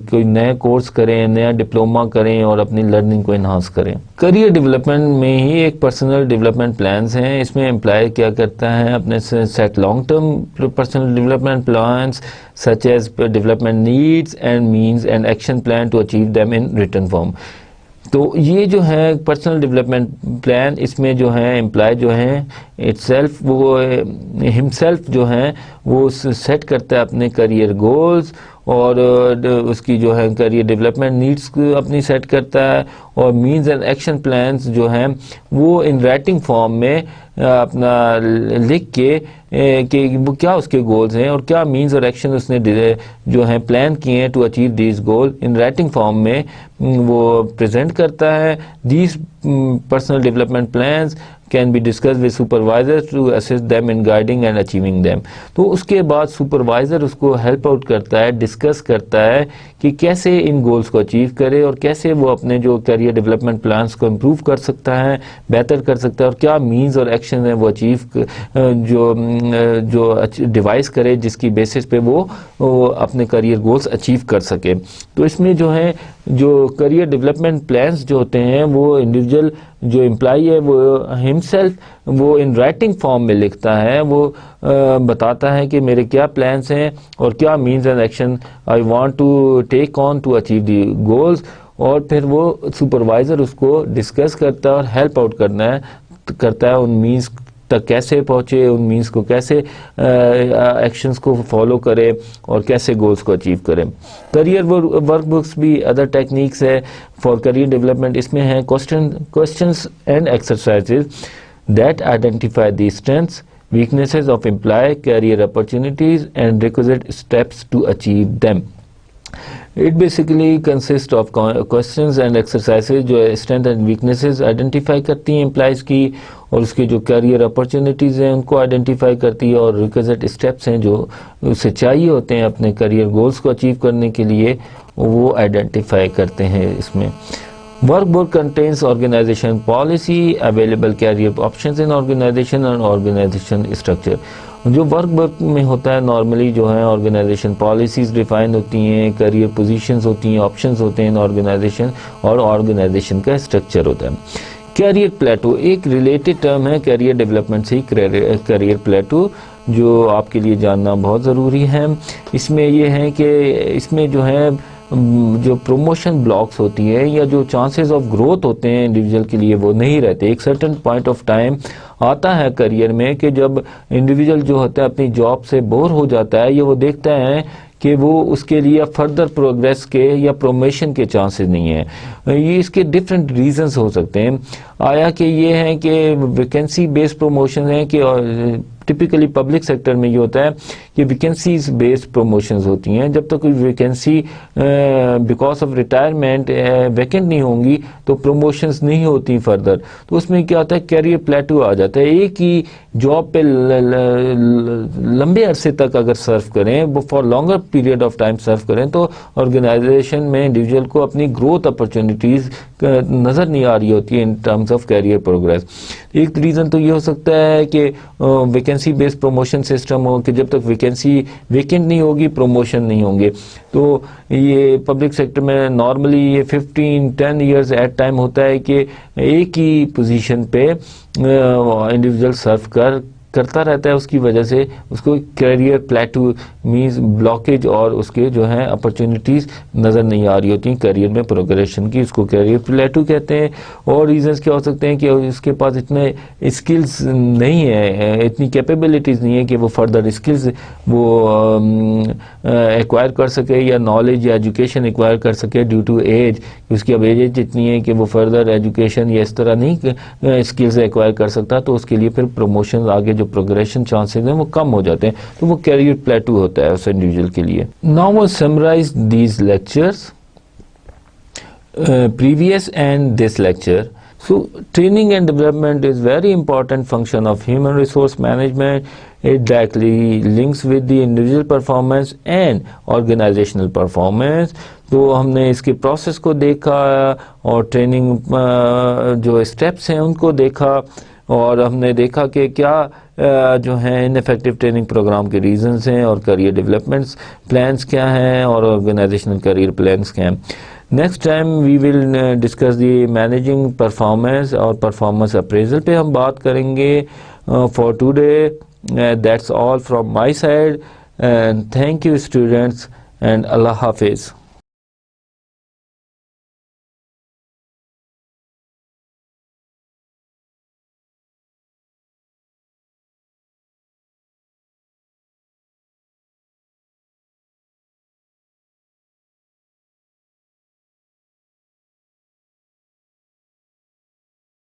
کوئی نئے کورس کریں, نیا ڈپلوما کریں اور اپنی لرننگ کو انہانس کریں. کریئر ڈیولپمنٹ میں ہی ایک پرسنل ڈیولپمنٹ پلانز ہیں. اس میں امپلائی کیا کرتا ہے, اپنے set long term personal development plans such as development needs and means and action plan to achieve them in written form. تو یہ جو ہے پرسنل ڈیولپمنٹ پلان, اس میں جو ہے امپلائی جو ہے اٹ سیلف وہ ہمسیلف جو ہے وہ سیٹ کرتا ہے اپنے کریئر گولز, اور اس کی جو ہے کریئر ڈیولپمنٹ نیڈس اپنی سیٹ کرتا ہے, اور مینز اینڈ ایکشن پلانز جو ہیں وہ ان رائٹنگ فارم میں اپنا لکھ کے کہ وہ کیا اس کے گولز ہیں اور کیا مینز اور ایکشن اس نے جو ہیں پلان کیے ہیں to achieve these goal, in writing form میں وہ پریزنٹ کرتا ہے. These personal development plans can be discussed with supervisors to assist them in guiding and achieving them. تو اس کے بعد سپروائزر اس کو ہیلپ آؤٹ کرتا ہے, ڈسکس کرتا ہے کہ کیسے ان گولز کو اچیو کرے اور کیسے وہ اپنے جو کیریئر ڈیولپمنٹ پلانس کو امپروو کر سکتا ہے, بہتر کر سکتا ہے, اور کیا مینز اور ایکشن ہیں وہ اچیو جو ڈیوائس کرے جس کی بیسس پہ وہ اپنے کیریئر گولز اچیو کر سکے. تو اس میں جو ہے جو کیریئر ڈیولپمنٹ پلانس جو ہوتے ہیں وہ انڈیویجول جو امپلائی ہے وہ ہمسیلف وہ ان رائٹنگ فارم میں لکھتا ہے, وہ بتاتا ہے کہ میرے کیا پلانس ہیں اور کیا means and action I want to take on to achieve the goals, اور پھر وہ سپروائزر اس کو ڈسکس کرتا ہے اور ہیلپ آؤٹ کرتا ہے ان مینز تک کیسے پہنچے, ان مینز کو کیسے ایکشنز کو فالو کرے اور کیسے گولز کو اچیو کرے. کریئر ورک بکس بھی ادر ٹیکنیکس ہے فار کریئر ڈیولپمنٹ. اس میں ہیں questions and exercises that identify the strengths weaknesses of employee, career opportunities and requisite steps to achieve them. It basically consists of questions and exercises جو strength and weaknesses identify کرتی ہیں employees کی, اور اس کے جو career opportunities ہیں ان کو identify کرتی ہے, اور requisite steps ہیں جو اسے چاہیے ہوتے ہیں اپنے career goals کو achieve کرنے کے لیے وہ identify کرتے ہیں. اس میں work book contains organization policy, available career options in organization and organization structure. جو ورک بک میں ہوتا ہے نارملی جو ہے آرگنائزیشن پالیسیز ڈیفائن ہوتی ہیں, کیریئر پوزیشنز ہوتی ہیں, آپشنز ہوتے ہیں آرگنائزیشن, اور آرگنائزیشن کا اسٹرکچر ہوتا ہے. کیریئر پلیٹو ایک ریلیٹڈ ٹرم ہے کیریئر ڈیولپمنٹ سے, کیریئر پلیٹو جو آپ کے لیے جاننا بہت ضروری ہے. اس میں یہ ہے کہ اس میں جو ہے جو پروموشن بلاکس ہوتی ہے یا جو چانسز آف گروتھ ہوتے ہیں انڈیویجول کے لیے وہ نہیں رہتے. ایک سرٹن پوائنٹ آف ٹائم آتا ہے کریئر میں کہ جب انڈیویجول جو ہوتا ہے اپنی جاب سے بور ہو جاتا ہے یا وہ دیکھتا ہے کہ وہ اس کے لیے فردر پروگریس کے یا پروموشن کے چانسز نہیں ہیں. یہ اس کے ڈفرینٹ ریزنز ہو سکتے ہیں. آیا کہ یہ ہے کہ ویکینسی بیسڈ پروموشن ہیں کہ ٹپیکلی پبلک سیکٹر میں یہ ہوتا ہے کہ ویکینسیز بیسڈ پروموشنز ہوتی ہیں. جب تک کوئی vacancy because of retirement vacant نہیں ہوں گی تو پروموشنز نہیں ہوتی فردر. تو اس میں کیا ہوتا ہے کیریئر پلیٹو آ جاتا ہے. ایک ہی جاب پہ لمبے عرصے تک اگر سرو کریں, وہ for longer period of time serve کریں, تو آرگنائزیشن میں انڈیویجول کو اپنی گروتھ اپرچونیٹیز نظر نہیں آ رہی ہوتی ہے in terms of career progress. ایک ریزن تو یہ ہو سکتا ہے کہ ویکینسی بیسڈ پروموشن سسٹم ہو کہ جب تک ویکینسی ویکنٹ نہیں ہوگی پروموشن نہیں ہوں گے. تو یہ پبلک سیکٹر میں نارملی یہ 15-10 ایئرز ایٹ ٹائم ہوتا ہے کہ ایک ہی پوزیشن پہ انڈیویجول سرو کرتا رہتا ہے. اس کی وجہ سے اس کو کیریئر پلیٹو مینز بلاکیج اور اس کے جو ہیں اپرچونیٹیز نظر نہیں آ رہی ہوتی ہیں کیریئر میں پروگریشن کی. اس کو کیریئر پلیٹو کہتے ہیں. اور ریزنز کیا ہو سکتے ہیں کہ اس کے پاس اتنے اسکلز نہیں ہیں, اتنی کیپیبلٹیز نہیں ہے کہ وہ فردر اسکلز وہ ایکوائر کر سکے یا نالج یا ایجوکیشن ایکوائر کر سکے ڈیو ٹو ایج. اس کی اب ایج اتنی ہے کہ وہ فردر ایجوکیشن یا اس طرح نہیں اسکلز ایکوائر کر سکتا, تو اس کے لیے پھر پروموشن آگے جو پروگریشن چانسز ہیں وہ کم ہو جاتے ہیں. تو وہ کیریئر پلیٹو ہوتا ہے اس انڈیویجول کے لیے. Now we'll summarize these lectures, previous and this lecture. So training and development is very important function of human resource management. It directly links with the individual performance and organizational performance. تو ہم نے اس کے process کو دیکھا اور training جو steps ہیں ان کو دیکھا, اور ہم نے دیکھا کہ کیا جو ہیں انفیکٹو ٹریننگ پروگرام کے ریزنز ہیں اور کریئر ڈیولپمنٹس پلانس کیا ہیں اور آرگنائزیشنل کریئر پلانس کیا ہیں. Next time we will discuss the managing performance اور پرفارمنس اپریزل پہ ہم بات کریں گے. For today that's all from my side. Thank you students اینڈ اللہ حافظ.